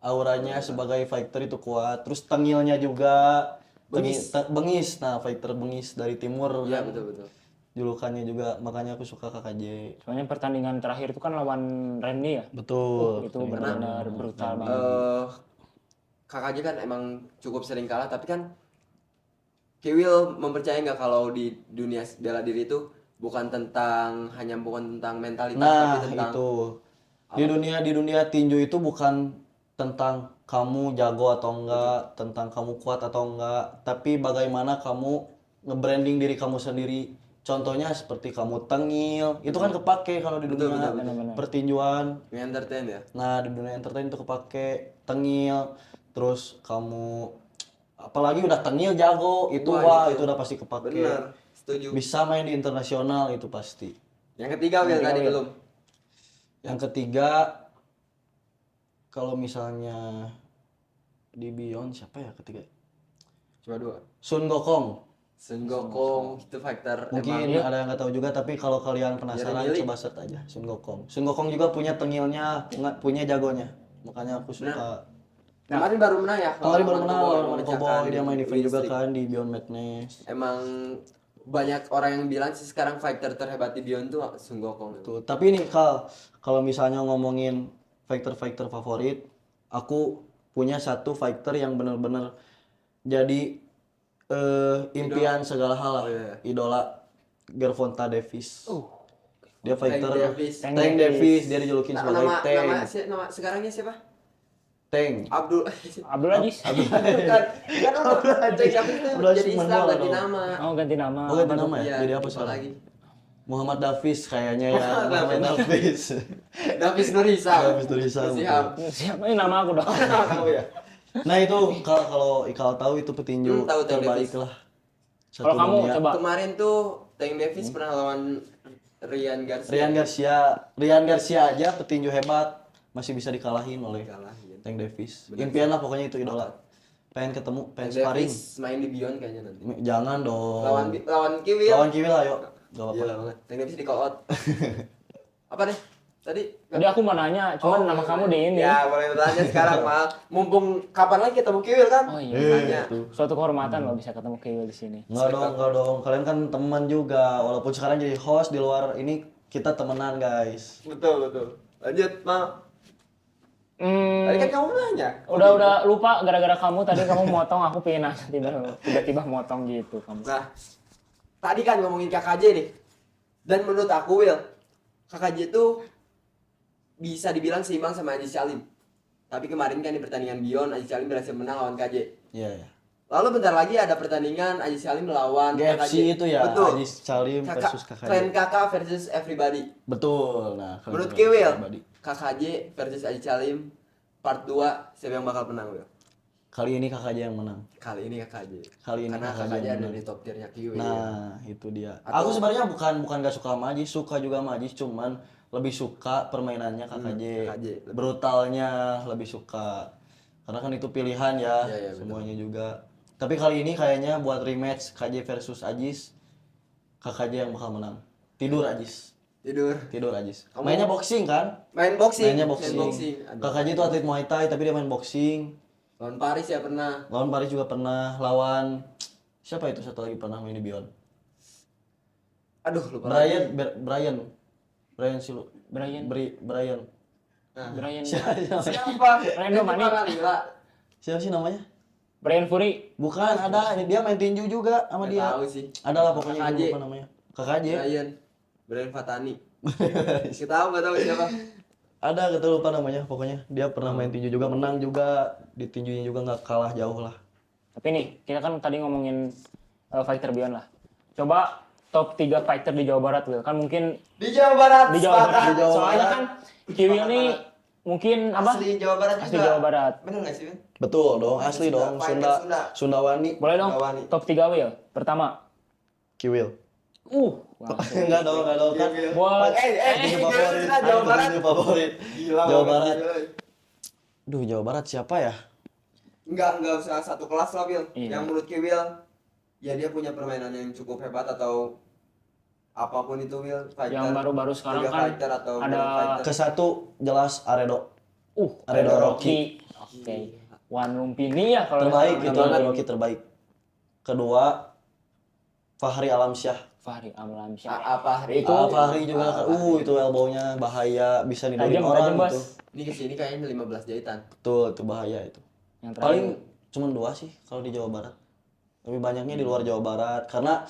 Speaker 2: Auranya sebagai fighter itu kuat. Terus tengilnya juga bengis. Nah, fighter bengis dari timur
Speaker 3: Iya,
Speaker 2: kan.
Speaker 3: betul.
Speaker 2: Julukannya juga, makanya aku suka KKJ.
Speaker 1: Soalnya pertandingan terakhir itu kan lawan Randy ya.
Speaker 2: Betul.
Speaker 1: Itu benar-benar brutal banget.
Speaker 3: KKJ kan emang cukup sering kalah, tapi kan Kiwil mempercayai nggak kalau di dunia bela diri itu bukan tentang mentalitas
Speaker 2: Nah,
Speaker 3: tapi tentang
Speaker 2: itu. Di dunia tinju itu bukan tentang kamu jago atau enggak, tentang kamu kuat atau enggak, tapi bagaimana kamu nge-branding diri kamu sendiri. Contohnya seperti kamu tengil, itu kan kepake kalau di dunia pertinjuan.
Speaker 3: entertain ya.
Speaker 2: Nah, di dunia entertain itu kepake tengil, terus kamu apalagi udah tengil jago, itu itu udah pasti kepake.
Speaker 3: Bener, setuju.
Speaker 2: Bisa main di internasional itu pasti.
Speaker 3: Yang ketiga Will tadi belum.
Speaker 2: Yang ketiga, kalau misalnya di Beyond siapa ya ketiga?
Speaker 3: Cuma dua.
Speaker 2: Sun Gokong.
Speaker 3: Sun Gokong itu fighter
Speaker 2: Mungkin
Speaker 3: emang.
Speaker 2: ada yang nggak tahu juga, tapi kalau kalian penasaran coba search aja Sun Gokong. Sun Gokong juga punya tengilnya, punya jagonya. Makanya aku suka.
Speaker 3: Kemarin baru menang ya.
Speaker 2: Kemarin baru menang lawan
Speaker 3: memecahkan
Speaker 2: Cowboy, dia main event
Speaker 3: win
Speaker 2: juga
Speaker 3: streak.
Speaker 2: kan di Beyond Madness.
Speaker 3: Emang banyak orang yang bilang sih sekarang fighter terhebat di Beyond tuh Sun Gokong.
Speaker 2: Tuh, tapi nih kalau misalnya ngomongin fighter favorit, aku punya satu fighter yang benar-benar jadi impian segala hal lah. Idola, Gervonta Davis. Dia fighter Tank Davis, dia dijulukin sebagai Tank.
Speaker 3: Nama sekarangnya siapa?
Speaker 2: Tank.
Speaker 3: Abdul
Speaker 1: Aziz.
Speaker 3: kan udah jadi Islam ganti nama.
Speaker 1: Oh, ganti nama.
Speaker 2: Oh, ganti nama ya?
Speaker 3: Iya,
Speaker 2: Jadi apa
Speaker 3: lupa
Speaker 2: sekarang?
Speaker 3: lagi?
Speaker 2: Muhammad Davis kayaknya ya. Muhammad Davis.
Speaker 3: Davis Nurisa.
Speaker 2: Davis Nurisa.
Speaker 1: Siapa ini nama aku dong?
Speaker 3: Tahu ya.
Speaker 2: Nah itu kalau Ikal tahu itu petinju
Speaker 3: Tahu Tank
Speaker 2: terbaik
Speaker 3: Davis.
Speaker 2: lah.
Speaker 1: Kalau kamu coba.
Speaker 3: Kemarin tuh Tank Davis pernah lawan Ryan Garcia.
Speaker 2: Ryan Garcia aja petinju hebat masih bisa dikalahin oleh
Speaker 3: Kalahin.
Speaker 2: Tank Davis. Impian lah pokoknya itu idola. Pengen ketemu, pengen
Speaker 3: Tank
Speaker 2: sparring.
Speaker 3: Davis main di Beyond kayaknya nanti.
Speaker 2: Jangan dong.
Speaker 3: Lawan Kiwil.
Speaker 2: Lawan Kiwil ayo. Gak apa-apa.
Speaker 3: Gila banget. Tank Davis di call out. Apa deh? Tadi
Speaker 1: Jadi aku mau nanya, cuman nama kamu di ini.
Speaker 3: Ya, boleh bertanya sekarang, Mal. Mumpung kapan lagi ketemu Kiwil kan?
Speaker 1: Oh iya.
Speaker 3: Tanya.
Speaker 1: Suatu kehormatan loh bisa ketemu Kiwil di sini.
Speaker 2: Enggak dong. Kalian kan teman juga. Walaupun sekarang jadi host di luar ini kita temenan guys.
Speaker 3: Betul. Lanjut, Mal. Tadi kan kamu nanya.
Speaker 1: Udah lupa gara-gara kamu tadi kamu motong, aku pengen nanya tiba-tiba motong gitu kamu.
Speaker 3: Nah, tadi kan ngomongin KKJ nih. Dan menurut aku, Will, KKJ itu bisa dibilang seimbang sama Aziz Salim. Tapi kemarin kan di pertandingan Beyond Aziz Salim berhasil menang lawan KJ.
Speaker 2: Iya, iya.
Speaker 3: Lalu bentar lagi ada pertandingan Aziz Salim melawan
Speaker 2: GFC
Speaker 3: KKJ.
Speaker 2: itu ya,
Speaker 3: Betul.
Speaker 2: Aziz Salim versus KKJ.
Speaker 3: Klan kakak versus everybody.
Speaker 2: Betul. Nah, kalau
Speaker 3: Menurut
Speaker 2: versus
Speaker 3: Kiwil,
Speaker 2: everybody.
Speaker 3: KKJ versus Aziz Salim part 2 siapa yang bakal menang, Wil?
Speaker 2: Kali ini KKJ yang menang.
Speaker 3: Kali ini KKJ.
Speaker 2: Kali ini
Speaker 3: Karena
Speaker 2: KKJ
Speaker 3: KKJ
Speaker 2: yang
Speaker 3: ada
Speaker 2: menang.
Speaker 3: di top tiernya Kiwil.
Speaker 2: Nah, itu dia.
Speaker 3: Atau-
Speaker 2: Aku sebenarnya bukan gak suka sama Aziz, suka juga sama Aziz, cuman lebih suka permainannya KKJ.
Speaker 3: KKJ.
Speaker 2: Brutalnya lebih suka. Karena kan itu pilihan ya,
Speaker 3: Iya, iya, betul.
Speaker 2: semuanya juga. Tapi kali ini kayaknya buat rematch KJ versus Aziz, KKJ yang bakal menang. Tidur Aziz. Tidur Aziz. Mainnya boxing kan?
Speaker 3: Main boxing.
Speaker 2: Mainnya boxing.
Speaker 3: Aduh.
Speaker 2: KKJ itu atlet Muay Thai tapi dia main boxing.
Speaker 3: Lawan Paris ya pernah.
Speaker 2: Lawan Paris juga pernah, lawan siapa itu satu lagi pernah main di Beyond?
Speaker 3: Aduh, lupa lagi.
Speaker 2: Brian Silu.
Speaker 1: Brian
Speaker 2: Brian.
Speaker 1: Brian
Speaker 3: Siapa?
Speaker 1: Rendo Mani.
Speaker 3: Gila.
Speaker 2: Siapa sih namanya?
Speaker 1: Brian Fury.
Speaker 2: Bukan, ada. Ini dia main tinju juga sama
Speaker 3: Nggak
Speaker 2: dia.
Speaker 3: tahu sih.
Speaker 2: Ada lah pokoknya
Speaker 3: KKJ.
Speaker 2: gue lupa namanya. KKJ.
Speaker 3: Brian Fatani. Kita tahu nggak tahu siapa.
Speaker 2: Ada kita lupa namanya pokoknya. Dia pernah main tinju juga, menang juga. Di tinjunya juga nggak kalah jauh lah.
Speaker 1: Tapi nih, kita kan tadi ngomongin fighter Beyond lah. Coba top 3 fighter di Jawa Barat, Will. Kan mungkin
Speaker 3: Di Jawa Barat.
Speaker 1: di Jawa Barat.
Speaker 2: Di Jawa
Speaker 1: Soalnya
Speaker 2: Barat.
Speaker 1: kan Kiwil nih mungkin apa?
Speaker 3: Asli Jawa Barat juga.
Speaker 1: Asli Jawa Barat.
Speaker 3: Bener nggak sih, Win?
Speaker 2: Betul dong, asli
Speaker 3: Sunda,
Speaker 2: dong.
Speaker 3: fighter Sunda.
Speaker 2: Sundawani.
Speaker 1: Boleh dong
Speaker 3: Gawani.
Speaker 1: top 3 Will. Pertama.
Speaker 2: Kiwil.
Speaker 1: Langsung.
Speaker 2: Enggak dong kan.
Speaker 1: Buat
Speaker 2: Tinju favorit.
Speaker 3: Jawa Barat.
Speaker 2: Tinju favorit.
Speaker 3: Gila,
Speaker 2: Jawa
Speaker 3: banget,
Speaker 2: Barat.
Speaker 3: gila.
Speaker 2: Duh, Jawa Barat siapa ya?
Speaker 3: Enggak usah satu kelas lah, Will.
Speaker 1: Iya.
Speaker 3: Yang menurut Kiwil, ya dia punya permainan yang cukup hebat atau apapun itu, Will. Fighter.
Speaker 1: yang baru-baru sekarang
Speaker 3: Liga
Speaker 1: kan
Speaker 3: fighter atau
Speaker 1: ada
Speaker 3: World fighter.
Speaker 2: Ke satu jelas Aredo.
Speaker 1: Redo
Speaker 2: Rocky.
Speaker 1: Rocky. Oke. Wan Lumpini ya kalau
Speaker 2: Terbaik
Speaker 1: misalnya
Speaker 2: itu Aredo Rocky terbaik. Kedua Fahri Alamsyah.
Speaker 1: Fahri Amlamsyah.
Speaker 3: Apa hari
Speaker 1: Itu-
Speaker 2: Fahri juga itu elbow-nya bahaya, bisa nidurin
Speaker 1: Tajam,
Speaker 2: orang
Speaker 1: tajam, Bos.
Speaker 2: gitu.
Speaker 3: Ini kesini kayaknya 15 jahitan.
Speaker 2: Betul, itu bahaya itu.
Speaker 1: Yang terakhir.
Speaker 2: Paling cuma 2 sih kalau di Jawa Barat. Lebih banyaknya di luar Jawa Barat karena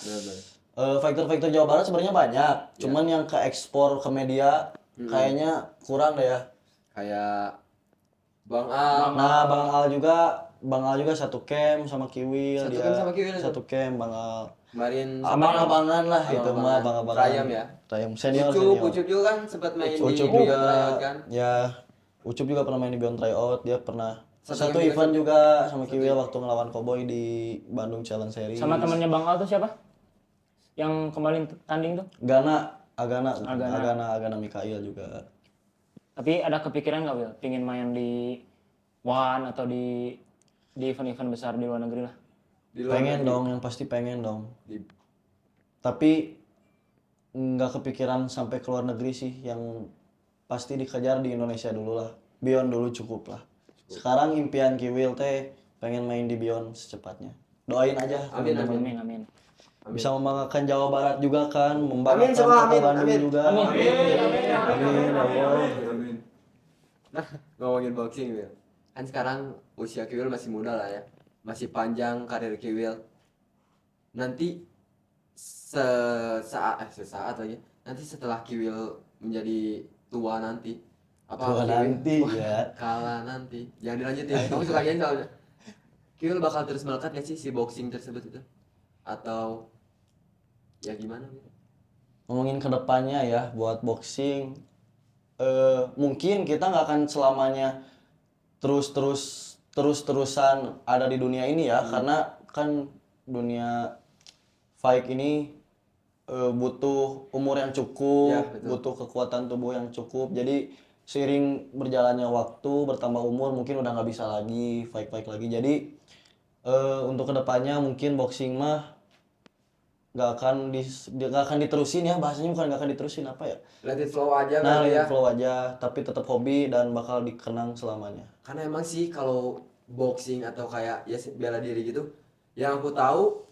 Speaker 2: fighter-fighter Jawa Barat sebenarnya banyak. Cuman yang ke ekspor ke media kayaknya kurang deh ya.
Speaker 3: Kayak Bang Al.
Speaker 2: Nah, Bang Al juga satu camp sama Kiwil
Speaker 3: Satu
Speaker 2: dia.
Speaker 3: camp sama Kiwil,
Speaker 2: Satu camp Bang Al.
Speaker 3: Kemarin
Speaker 2: Abang-abangan lah itu mah, abang-abangan.
Speaker 3: Rayam ya.
Speaker 2: Rayam senior.
Speaker 3: Ucup juga kan sempat main
Speaker 2: Ucup
Speaker 3: di
Speaker 2: juga,
Speaker 3: Beyond Tryout kan.
Speaker 2: ya Ucup juga pernah main di Beyond Tryout, dia pernah
Speaker 3: Satu
Speaker 2: satu
Speaker 3: game
Speaker 2: event juga sama Kiwil waktu ngelawan Cowboy di Bandung Challenge Series.
Speaker 1: Sama temennya Bang Al tuh siapa? Yang kemarin tanding tuh?
Speaker 2: Agana Mikail juga.
Speaker 1: Tapi ada kepikiran nggak, Will? Pingin main di One atau di event-event besar di luar negeri lah?
Speaker 3: Di luar
Speaker 2: Pengen
Speaker 3: negeri.
Speaker 2: dong, yang pasti pengen dong.
Speaker 3: Di-
Speaker 2: Tapi nggak kepikiran sampai ke luar negeri sih, yang pasti dikejar di Indonesia dulu lah. Beyond dulu cukup lah. Sekarang impian Kiwil teh pengen main di Beyond secepatnya. Doain aja teman-teman.
Speaker 1: Amin.
Speaker 2: Bisa membanggakan Jawa Barat juga kan, membanggakan
Speaker 3: semua,
Speaker 2: Kota
Speaker 3: amin,
Speaker 2: Bandung
Speaker 3: amin.
Speaker 2: juga.
Speaker 1: Amin.
Speaker 2: Amin, ya Allah.
Speaker 3: Nah, ngomongin boxing, Will. Kan sekarang usia Kiwil masih muda lah ya. Masih panjang karir Kiwil. Nanti sesaat lagi. Nanti setelah Kiwil menjadi tua nanti.
Speaker 2: Tua
Speaker 3: Kiwil-
Speaker 2: nanti,
Speaker 3: Wah,
Speaker 2: ya.
Speaker 3: Kalah nanti. Jangan dilanjutin. Kamu suka gini soalnya. Kiwil bakal terus melekat gak sih si boxing tersebut itu? Atau ya gimana? Will?
Speaker 2: Ngomongin ke depannya ya buat boxing, mungkin kita nggak akan selamanya terus-terusan ada di dunia ini ya, karena kan dunia fight ini butuh umur yang cukup,
Speaker 3: Ya, betul.
Speaker 2: butuh kekuatan tubuh yang cukup. Jadi seiring berjalannya waktu, bertambah umur, mungkin udah nggak bisa lagi fight lagi. Jadi untuk kedepannya mungkin boxing mah nggak akan diterusin ya, bahasanya bukan nggak akan diterusin, apa ya,
Speaker 3: Let it flow aja
Speaker 2: nah
Speaker 3: berarti ya.
Speaker 2: flow aja, tapi tetap hobi dan bakal dikenang selamanya.
Speaker 3: Karena emang sih kalau boxing atau kayak ya bela diri gitu, yang aku tahu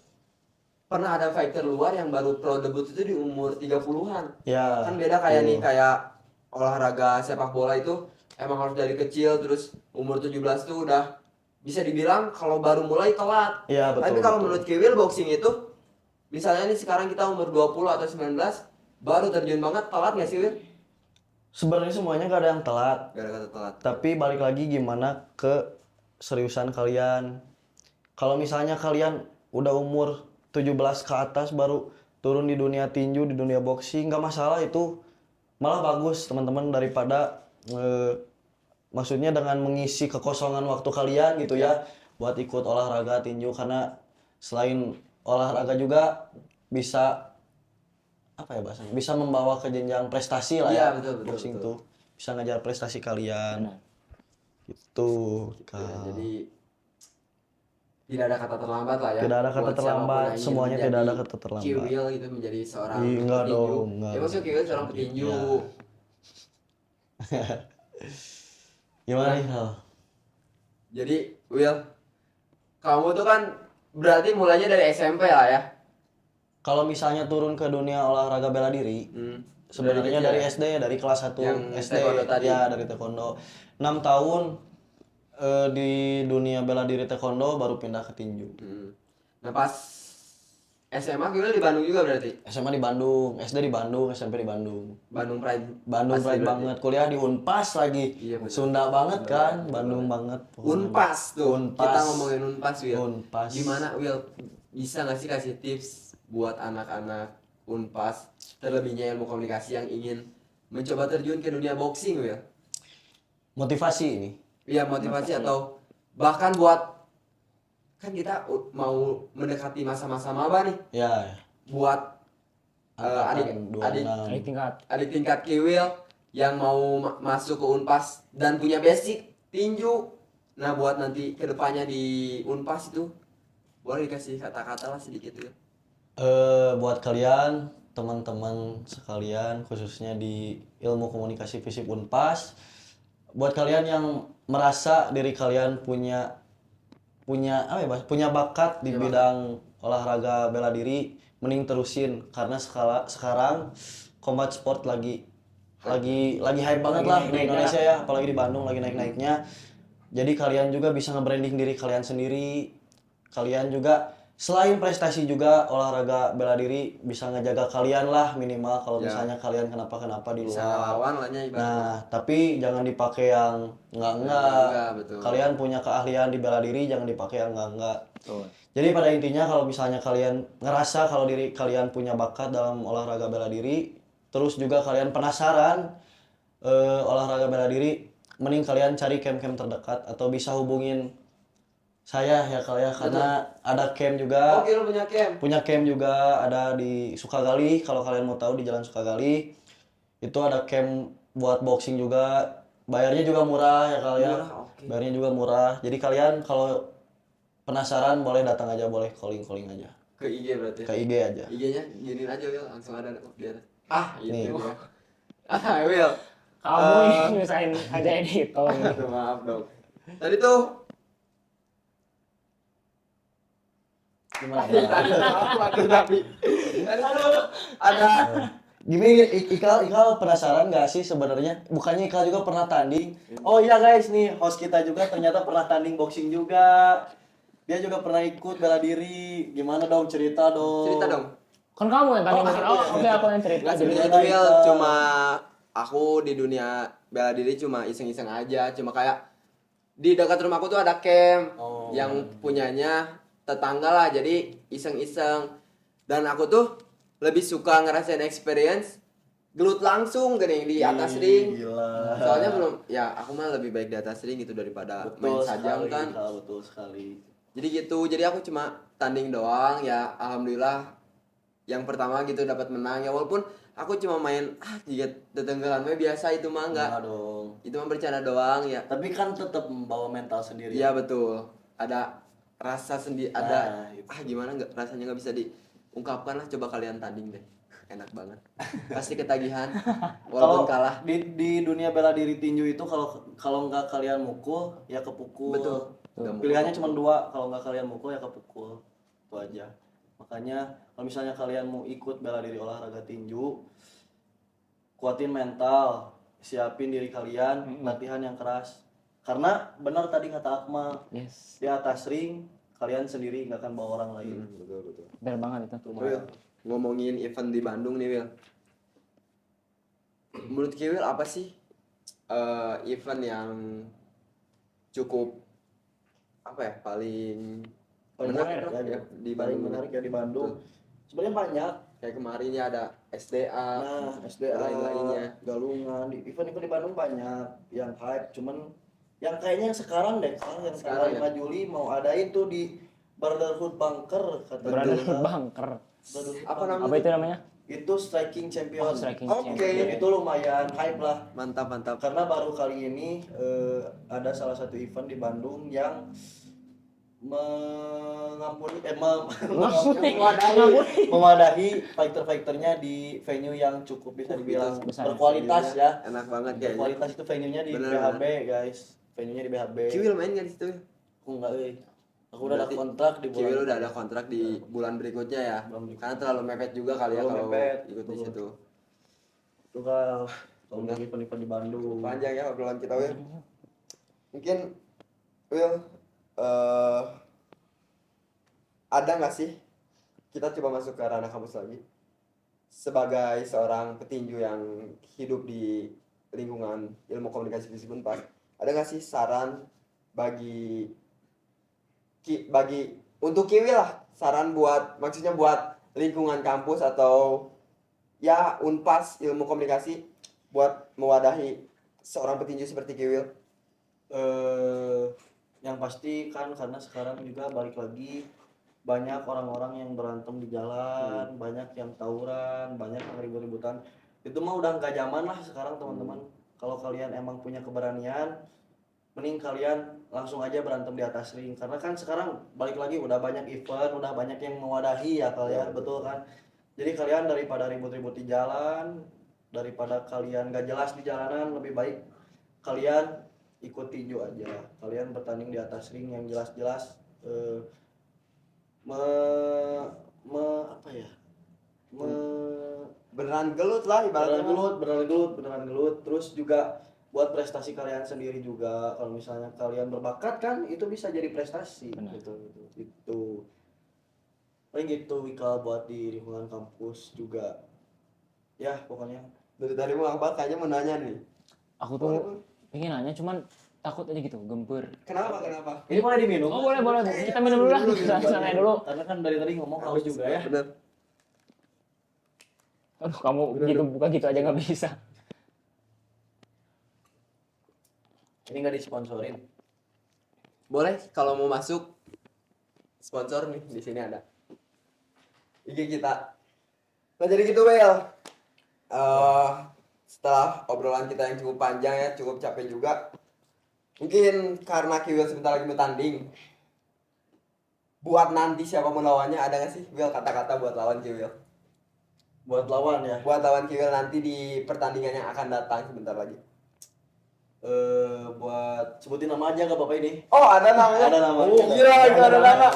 Speaker 3: pernah ada fighter luar yang baru pro debut itu di umur 30-an.
Speaker 2: Ya
Speaker 3: Kan beda kayak nih, kayak olahraga sepak bola itu emang harus dari kecil, terus umur 17 tuh udah bisa dibilang kalau baru mulai telat.
Speaker 2: Iya, betul,
Speaker 3: Tapi kalau
Speaker 2: betul.
Speaker 3: menurut Kiwil boxing itu misalnya nih sekarang kita umur 20 atau 19 baru terjun banget, telat nggak sih, Wil?
Speaker 2: Sebenarnya semuanya gak ada yang telat.
Speaker 3: Gak ada kata telat.
Speaker 2: Tapi balik lagi gimana ke seriusan kalian. Kalau misalnya kalian udah umur 17 ke atas baru turun di dunia tinju, di dunia boxing, nggak masalah itu. Malah bagus teman-teman daripada maksudnya dengan mengisi kekosongan waktu kalian gitu ya buat ikut olahraga tinju, karena selain olahraga juga bisa apa ya bahasanya, bisa membawa ke jenjang prestasi lah
Speaker 3: Iya,
Speaker 2: ya.
Speaker 3: betul,
Speaker 2: Boxing
Speaker 3: betul.
Speaker 2: tuh bisa ngejar prestasi kalian.
Speaker 1: Benar.
Speaker 2: Gitu
Speaker 3: Ya,
Speaker 2: Kak.
Speaker 3: jadi tidak ada kata terlambat lah ya.
Speaker 2: Tidak ada kata
Speaker 3: buat siapapun
Speaker 2: terlambat,
Speaker 3: yang ingin
Speaker 2: semuanya tidak
Speaker 3: menjadi
Speaker 2: ada kata terlambat.
Speaker 3: Kiwil gitu, menjadi seorang
Speaker 2: Ih, enggak
Speaker 3: petinju.
Speaker 2: dong, enggak
Speaker 3: Ya maksudnya
Speaker 2: dong.
Speaker 3: Kiwil seorang petinju.
Speaker 2: Ya. Gimana nih Hal?
Speaker 3: Jadi Will, kamu tuh kan berarti mulainya dari SMP lah ya.
Speaker 2: Kalau misalnya turun ke dunia olahraga bela diri, sebenarnya
Speaker 3: kecil
Speaker 2: dari
Speaker 3: ya?
Speaker 2: SD, dari kelas 1
Speaker 3: Yang
Speaker 2: SD,
Speaker 3: taekwondo tadi.
Speaker 2: ya dari taekwondo. 6 tahun di dunia bela diri taekwondo baru pindah ke tinju.
Speaker 3: Nah pas SMA Kiwil di Bandung juga berarti.
Speaker 2: SMA di Bandung, SD di Bandung, SMP di Bandung.
Speaker 3: Bandung Pride.
Speaker 2: Bandung
Speaker 3: Asli
Speaker 2: pride
Speaker 3: berarti.
Speaker 2: banget, kuliah di Unpas lagi.
Speaker 3: Iya, bener.
Speaker 2: Sunda banget kan, Bandung banget.
Speaker 3: Unpas tuh.
Speaker 2: Unpas.
Speaker 3: Kita ngomongin Unpas Will.
Speaker 2: Unpas.
Speaker 3: Gimana Will? Bisa nggak sih kasih tips buat anak-anak Unpas, terlebihnya ilmu komunikasi yang ingin mencoba terjun ke dunia boxing Will?
Speaker 2: Motivasi ini.
Speaker 3: Iya motivasi atau bahkan buat kan kita mau mendekati masa-masa maba nih,
Speaker 2: Ya,
Speaker 3: buat
Speaker 2: angkatan
Speaker 3: adik
Speaker 2: 26.
Speaker 1: Naik tingkat.
Speaker 3: adik tingkat Kiwil yang mau masuk ke Unpas dan punya basic tinju. Nah buat nanti kedepannya di Unpas itu boleh dikasih kata-kata lah sedikit ya.
Speaker 2: Buat kalian teman-teman sekalian khususnya di ilmu komunikasi fisip Unpas, buat kalian yang merasa diri kalian punya apa ya Bas? Punya bakat di bidang olahraga bela diri, mending terusin karena sekarang combat sport lagi hype banget lah di Indonesia ya, apalagi di Bandung lagi naik-naiknya. Jadi kalian juga bisa nge-branding diri kalian sendiri. Kalian juga selain prestasi juga olahraga bela diri bisa ngejaga kalian lah minimal kalau misalnya kalian kenapa-kenapa di
Speaker 3: Bisa
Speaker 2: luar.
Speaker 3: ngelawan lah nya ibaratnya.
Speaker 2: Nah, tapi jangan dipakai yang enggak.
Speaker 3: Betul.
Speaker 2: Kalian punya keahlian di bela diri, jangan dipakai yang enggak.
Speaker 1: Betul.
Speaker 2: Jadi pada intinya kalau misalnya kalian ngerasa kalau diri kalian punya bakat dalam olahraga bela diri, terus juga kalian penasaran olahraga bela diri, mending kalian cari camp-camp terdekat atau bisa hubungin saya ya kalian karena ada camp juga.
Speaker 3: Oke lo punya camp.
Speaker 2: Punya camp juga ada di Sukagali, kalau kalian mau tahu di Jalan Sukagali. Itu ada camp buat boxing juga. Bayarnya juga murah ya kalian.
Speaker 3: Murah, oke.
Speaker 2: Bayarnya juga murah. Jadi kalian kalau penasaran boleh datang aja, boleh calling aja.
Speaker 3: Ke IG berarti.
Speaker 2: Ke IG aja.
Speaker 3: IG-nya giniin aja Will, langsung ada di atas. Ah,
Speaker 2: Nih.
Speaker 3: itu dia. Will.
Speaker 1: Kamu yang nyusahin aja editor.
Speaker 3: Aduh, maaf dong. Tadi tuh
Speaker 2: Gimana?
Speaker 3: tapi ada
Speaker 2: Gini, Ikal penasaran gak sih sebenarnya? Bukannya Ikal juga pernah tanding? Oh iya guys, nih host kita juga ternyata pernah tanding boxing juga. Dia juga pernah ikut bela diri. Gimana dong, cerita dong.
Speaker 1: Kan kamu yang tadi mungkin. Oh, oke aku yang cerita.
Speaker 3: Nggak
Speaker 1: Jadi
Speaker 3: sebenarnya tuh Will, cuma aku di dunia bela diri cuma iseng-iseng aja, cuma kayak di dekat rumahku tuh ada camp yang punyanya tetangga lah, jadi iseng-iseng. Dan aku tuh lebih suka ngerasain experience gelut langsung gini di atas ring.
Speaker 2: Gila.
Speaker 3: Soalnya belum, ya aku mah lebih baik di atas ring gitu daripada main sajam kan.
Speaker 2: Betul sekali.
Speaker 3: Jadi gitu, jadi aku cuma tanding doang ya, alhamdulillah yang pertama gitu dapat menang ya, walaupun aku cuma main jika tetenggelan biasa itu mah enggak.
Speaker 2: dong.
Speaker 3: Itu mah bercanda doang ya.
Speaker 2: Tapi kan tetap membawa mental sendiri.
Speaker 3: Iya betul. Ada rasa sendiri, ada
Speaker 2: itu.
Speaker 3: gimana nggak rasanya nggak bisa diungkapkan lah. Coba kalian tanding deh, enak banget. Pasti ketagihan walaupun kalah.
Speaker 2: Di dunia bela diri tinju itu kalau nggak kalian mukul ya kepukul.
Speaker 3: Betul.
Speaker 2: Pilihannya cuma dua, kalau nggak kalian mukul ya kepukul. Itu aja. Makanya kalau misalnya kalian mau ikut bela diri olahraga tinju, kuatin mental, siapin diri kalian, latihan yang keras. Karena benar tadi kata Akmal,
Speaker 1: yes.
Speaker 2: di atas ring kalian sendiri nggak akan bawa orang lain.
Speaker 3: Betul.
Speaker 1: Bener banget itu.
Speaker 3: Will, ngomongin event di Bandung nih Will. menurut Kiwil apa sih event yang cukup apa ya paling menarik lah ya di
Speaker 2: paling
Speaker 3: Bandung?
Speaker 2: menarik ya di Bandung. Sebenarnya banyak.
Speaker 3: Kayak kemarin ya ada SDA,
Speaker 2: Nah,
Speaker 3: dan
Speaker 2: SDA,
Speaker 3: lain-lainnya.
Speaker 2: Galungan, di event-event di Bandung banyak yang hype. Cuman yang kayaknya yang sekarang deh, yang
Speaker 3: Sekarang
Speaker 2: tanggal 5 Juli mau adain tuh di Brotherhood Bunker katanya.
Speaker 1: Brotherhood Bunker.
Speaker 2: Brotherhood
Speaker 3: Apa
Speaker 2: Bunker.
Speaker 3: namanya?
Speaker 1: Apa itu namanya?
Speaker 2: Itu Striking Champion.
Speaker 1: Oh, Striking
Speaker 3: Oke.
Speaker 1: Champion.
Speaker 2: Itu lumayan hype lah.
Speaker 3: Mantap mantap.
Speaker 2: Karena baru kali ini ada salah satu event di Bandung yang mengampuni memadahi fighter-fighternya di venue yang cukup bisa dibilang
Speaker 1: besar.
Speaker 2: berkualitas ya.
Speaker 3: Enak banget kayaknya.
Speaker 2: Berkualitas itu venue-nya di
Speaker 3: Bener,
Speaker 2: BHB guys. Venue-nya di BHB.
Speaker 3: Kiwil main nggak di situ?
Speaker 2: Aku enggak Aku udah ada
Speaker 3: Berarti
Speaker 2: kontrak di bulan.
Speaker 3: Kiwil udah ada kontrak di bulan berikutnya ya. Karena terlalu mepet juga kali ya
Speaker 2: Terlalu
Speaker 3: kalau
Speaker 2: mepet.
Speaker 3: ikut di situ.
Speaker 2: Itu kan kalau event-event di Bandung.
Speaker 3: Panjang ya obrolan kita Wil. Mungkin Will ada nggak sih kita coba masuk ke ranah kampus lagi sebagai seorang petinju yang hidup di lingkungan ilmu komunikasi fisik Unpad, ada nggak sih saran bagi untuk Kiwi lah, saran buat maksudnya buat lingkungan kampus atau ya Unpas ilmu komunikasi buat mewadahi seorang petinju seperti Kiwil?
Speaker 2: Yang pasti kan karena sekarang juga balik lagi banyak orang-orang yang berantem di jalan, banyak yang tawuran, banyak yang ribut-ributan. Itu mah udah nggak zaman lah sekarang teman-teman. Kalau kalian emang punya keberanian, mending kalian langsung aja berantem di atas ring. Karena kan sekarang balik lagi udah banyak event, udah banyak yang mewadahi ya kalian, betul kan? Jadi kalian daripada ribut-ribut di jalan, daripada kalian gak jelas di jalanan, lebih baik kalian ikut tinju aja. Kalian bertanding di atas ring yang jelas-jelas
Speaker 3: Beneran gelut lah ibaratnya.
Speaker 2: beneran gelut. Terus juga buat prestasi kalian sendiri juga. Kalau misalnya kalian berbakat kan itu bisa jadi prestasi. Gitu. Paling gitu Wika buat di lingkungan kampus juga. Ya pokoknya.
Speaker 3: Dari tadi mau apa kayaknya mau nanya nih.
Speaker 1: Aku tuh pengen nanya cuman takut aja gitu, gempur.
Speaker 3: Kenapa?
Speaker 2: Ini boleh diminum?
Speaker 1: Oh boleh. Kita minum dulu lah, santai dulu.
Speaker 2: Karena kan dari tadi ngomong haus juga ya.
Speaker 3: Bener.
Speaker 1: Aduh, kamu gitu buka gitu aja nggak bisa.
Speaker 2: Ini nggak disponsorin.
Speaker 3: Boleh kalau mau masuk sponsor nih di sini ada. IG kita. Nah jadi gitu Wel. Setelah obrolan kita yang cukup panjang ya, cukup capek juga. Mungkin karena Kiwil sebentar lagi bertanding. Buat nanti siapapun lawannya ada nggak sih Will kata-kata buat lawan Kiwil?
Speaker 2: Buat lawan ya.
Speaker 3: Buat lawan Kiwil nanti di pertandingan yang akan datang sebentar lagi.
Speaker 2: Buat sebutin nama aja gak apa-apa ini.
Speaker 3: Oh ada namanya?
Speaker 2: Ada nama.
Speaker 3: Oh, gila itu ada nama.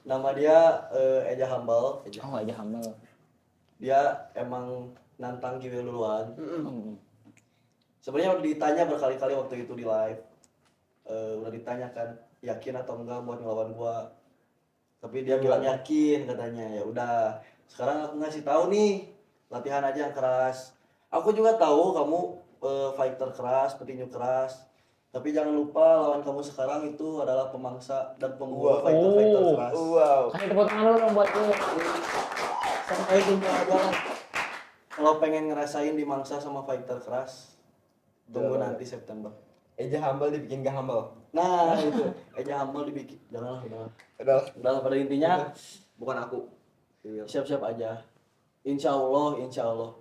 Speaker 2: Nama dia Eja Hambal.
Speaker 1: Oh aja hamil.
Speaker 2: Dia emang nantang Kiwil duluan.
Speaker 1: Hmm.
Speaker 2: Sebenarnya udah ditanya berkali-kali waktu itu di live. Udah ditanya kan yakin atau enggak buat ngelawan gua. Tapi dia bilang yakin katanya. Ya udah. Sekarang aku ngasih tahu nih, latihan aja yang keras. Aku juga tahu kamu fighter keras, petinju keras. Tapi jangan lupa lawan kamu sekarang itu adalah pemangsa dan pembunuh fighter keras.
Speaker 3: Wow.
Speaker 1: Kasih tepuk tangan dulu dong buat gue.
Speaker 2: Sampai jumpa aja lah. Kalau pengen ngerasain dimangsa sama fighter keras, tunggu nanti September.
Speaker 3: Eja humble dibikin gak humble.
Speaker 2: Nah itu, Eja Hambal dibikin. Janganlah, udah pada intinya
Speaker 3: Bukan aku.
Speaker 2: siap-siap aja. Insya Allah.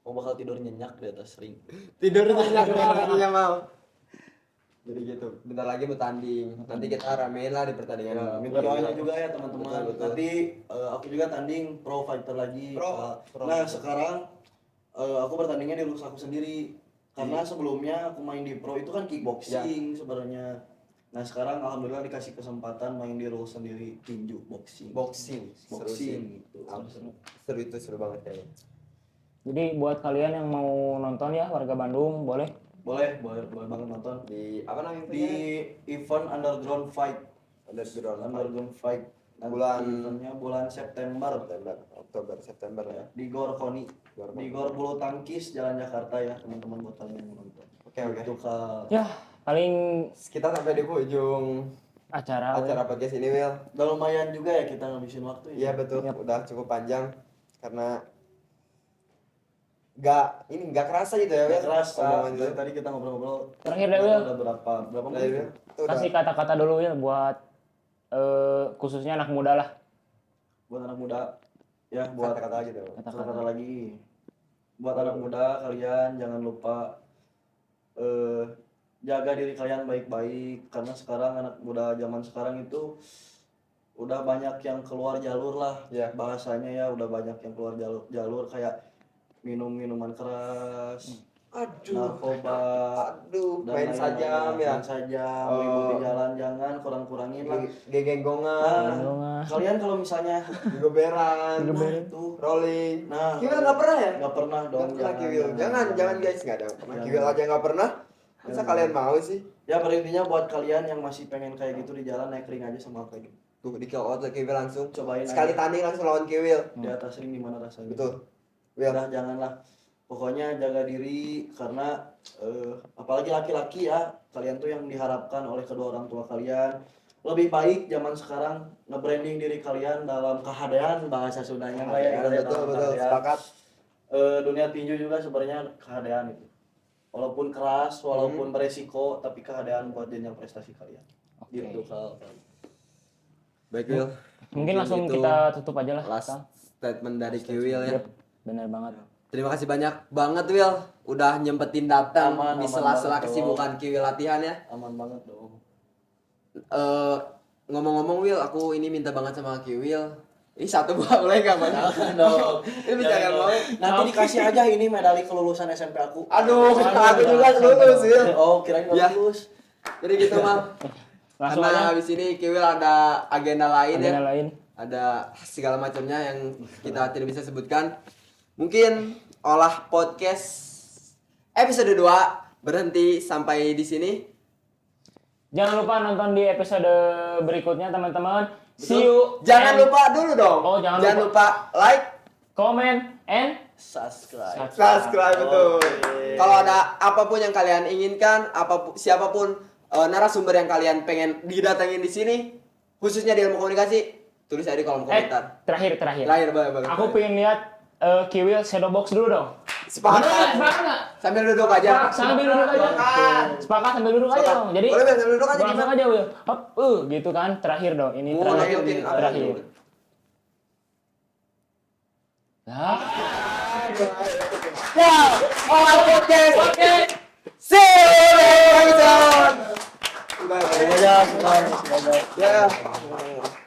Speaker 2: Mau bakal tidur nyenyak di atas ring.
Speaker 3: Tidur nyenyak katanya mau. Jadi gitu. Bentar lagi bertanding. Nanti kita ramein lah di pertandingan.
Speaker 2: Minta doanya juga ya teman-teman.
Speaker 3: Betul.
Speaker 2: Nanti aku juga tanding pro fighter lagi.
Speaker 3: Pro
Speaker 2: Nah sekarang aku bertandingnya di rules aku sendiri. Karena sebelumnya aku main di pro itu kan kickboxing sebenarnya. Nah sekarang alhamdulillah dikasih kesempatan main di rules sendiri tinju boxing.
Speaker 3: Boxing.
Speaker 2: Gitu.
Speaker 3: Seru itu seru banget kayaknya.
Speaker 1: Jadi buat kalian yang mau nonton ya warga Bandung boleh.
Speaker 2: Boleh banget nonton
Speaker 3: Di apa namanya?
Speaker 2: di event underground fight.
Speaker 3: Underground.
Speaker 2: Underground fight Eventnya bulan September
Speaker 4: September ya.
Speaker 2: di Gor Koni. Di Gor Bulu Tangkis Jalan Jakarta ya teman-teman buat kalian yang menonton.
Speaker 4: Oke.
Speaker 2: Itu Kal.
Speaker 1: Ya, paling
Speaker 3: Kita sampai di ujung
Speaker 1: acara.
Speaker 3: acara podcast ini, Will.
Speaker 2: Udah lumayan juga ya kita ngabisin waktu ya.
Speaker 4: Iya betul, udah cukup panjang karena nggak kerasa gitu ya,
Speaker 2: Nggak
Speaker 4: Wil.
Speaker 2: kerasa.
Speaker 4: Omongan itu.
Speaker 2: Dari tadi kita ngobrol-ngobrol.
Speaker 1: Terakhir deh, Will.
Speaker 2: Udah berapa
Speaker 4: Udah,
Speaker 2: menit?
Speaker 4: Wil. Itu udah.
Speaker 1: Kasih kata-kata dulu ya buat khususnya anak muda lah.
Speaker 2: Buat anak muda ya, buat
Speaker 4: Kata-kata gitu.
Speaker 2: kata-kata lagi. Buat anak muda kalian jangan lupa jaga diri kalian baik-baik karena sekarang anak muda zaman sekarang itu udah banyak yang keluar jalur lah
Speaker 4: Ya.
Speaker 2: bahasanya ya, udah banyak yang keluar jalur kayak minuman keras, narkoba, dan
Speaker 4: Main
Speaker 2: lain-lain.
Speaker 4: sajam ya.
Speaker 2: Main sajam, ribut di jalan jangan kurangin lah.
Speaker 4: Genggongan,
Speaker 2: Kalian kalau misalnya
Speaker 4: goberan,
Speaker 2: itu
Speaker 4: rolling.
Speaker 2: nah
Speaker 4: Kiwil nggak pernah ya?
Speaker 2: nggak pernah dong,
Speaker 4: Nggak pernah Kiwil. Jangan guys, nggak ada. Pernah Kiwil aja nggak pernah. Masa kalian mau sih?
Speaker 2: Ya pada intinya buat kalian yang masih pengen kayak gitu di jalan, naik ring aja sama kayak gitu.
Speaker 4: Tuh di kill out Kiwil langsung.
Speaker 2: Cobain
Speaker 4: Sekali
Speaker 2: aja.
Speaker 4: tanding langsung lawan Kiwil.
Speaker 2: Di atas ring gimana rasanya.
Speaker 4: Betul. Wil.
Speaker 2: Udah janganlah. Pokoknya jaga diri karena apalagi laki-laki ya, kalian tuh yang diharapkan oleh kedua orang tua kalian. Lebih baik zaman sekarang nge-branding diri kalian dalam kehadean bahasa Sundanya lah ya.
Speaker 4: Betul,
Speaker 2: Dalam
Speaker 4: sepakat.
Speaker 2: dunia tinju juga sebenarnya kehadean itu. Walaupun keras, walaupun beresiko, tapi kehadean buat jenjang prestasi kalian.
Speaker 1: Oke.
Speaker 2: Gitu Kal.
Speaker 3: Baik, Will.
Speaker 1: Mungkin langsung
Speaker 3: itu
Speaker 1: kita tutup aja lah.
Speaker 3: last
Speaker 1: Kang.
Speaker 3: statement dari Kiwil ya.
Speaker 1: Yep, bener banget.
Speaker 3: Terima kasih banyak banget, Will, udah nyempetin datang
Speaker 2: Aman
Speaker 3: di sela-sela
Speaker 2: banget,
Speaker 3: kesibukan Kiwil latihan ya.
Speaker 2: Aman banget dong.
Speaker 3: Ngomong-ngomong, Will, aku ini minta banget sama Kiwil. Ini satu boleh nggak banyak dong? Ini bisa nggak mau?
Speaker 2: Nanti dikasih aja ini medali kelulusan SMP aku.
Speaker 3: Aduh, aku juga lulus, Will.
Speaker 2: Oh, kirain
Speaker 3: Ya.
Speaker 2: lulus.
Speaker 3: Jadi gitu, Mal.
Speaker 1: Langsung
Speaker 3: Karena
Speaker 1: aja.
Speaker 3: habis ini Kiwil ada agenda lain ya.
Speaker 1: Agenda lain.
Speaker 3: Ada segala macamnya yang kita tidak bisa sebutkan. Mungkin olah podcast episode 2 berhenti sampai di sini.
Speaker 1: Jangan lupa nonton di episode berikutnya teman-teman. See
Speaker 3: Betul.
Speaker 1: you.
Speaker 3: Jangan
Speaker 1: and
Speaker 3: lupa dulu dong.
Speaker 1: Oh, jangan
Speaker 3: lupa like.
Speaker 1: comment and
Speaker 2: Subscribe.
Speaker 4: Subscribe betul.
Speaker 3: Kalau ada apapun yang kalian inginkan, siapapun narasumber yang kalian pengen didatengin di sini, khususnya di ilmu komunikasi, tulis aja di kolom komentar.
Speaker 1: terakhir.
Speaker 3: Terakhir, boleh.
Speaker 1: Aku pengen lihat Kiwil shadow box dulu dong.
Speaker 4: Sepakat.
Speaker 1: Sepakat nggak?
Speaker 3: Sambil duduk aja.
Speaker 1: Sambil duduk aja. Sepakat sambil duduk aja dong. Jadi
Speaker 4: Boleh, Wil, sambil duduk aja
Speaker 1: langsung aja Wil. Hop, gitu kan. Terakhir dong. Ini
Speaker 3: Mau
Speaker 1: terakhir.
Speaker 3: naikin apa
Speaker 1: Terakhir.
Speaker 3: dulu?
Speaker 1: Nah.
Speaker 3: Ya, olah podcast. Oke. See you next episode.
Speaker 4: Udah,
Speaker 2: Semoga semoga.
Speaker 3: Ya.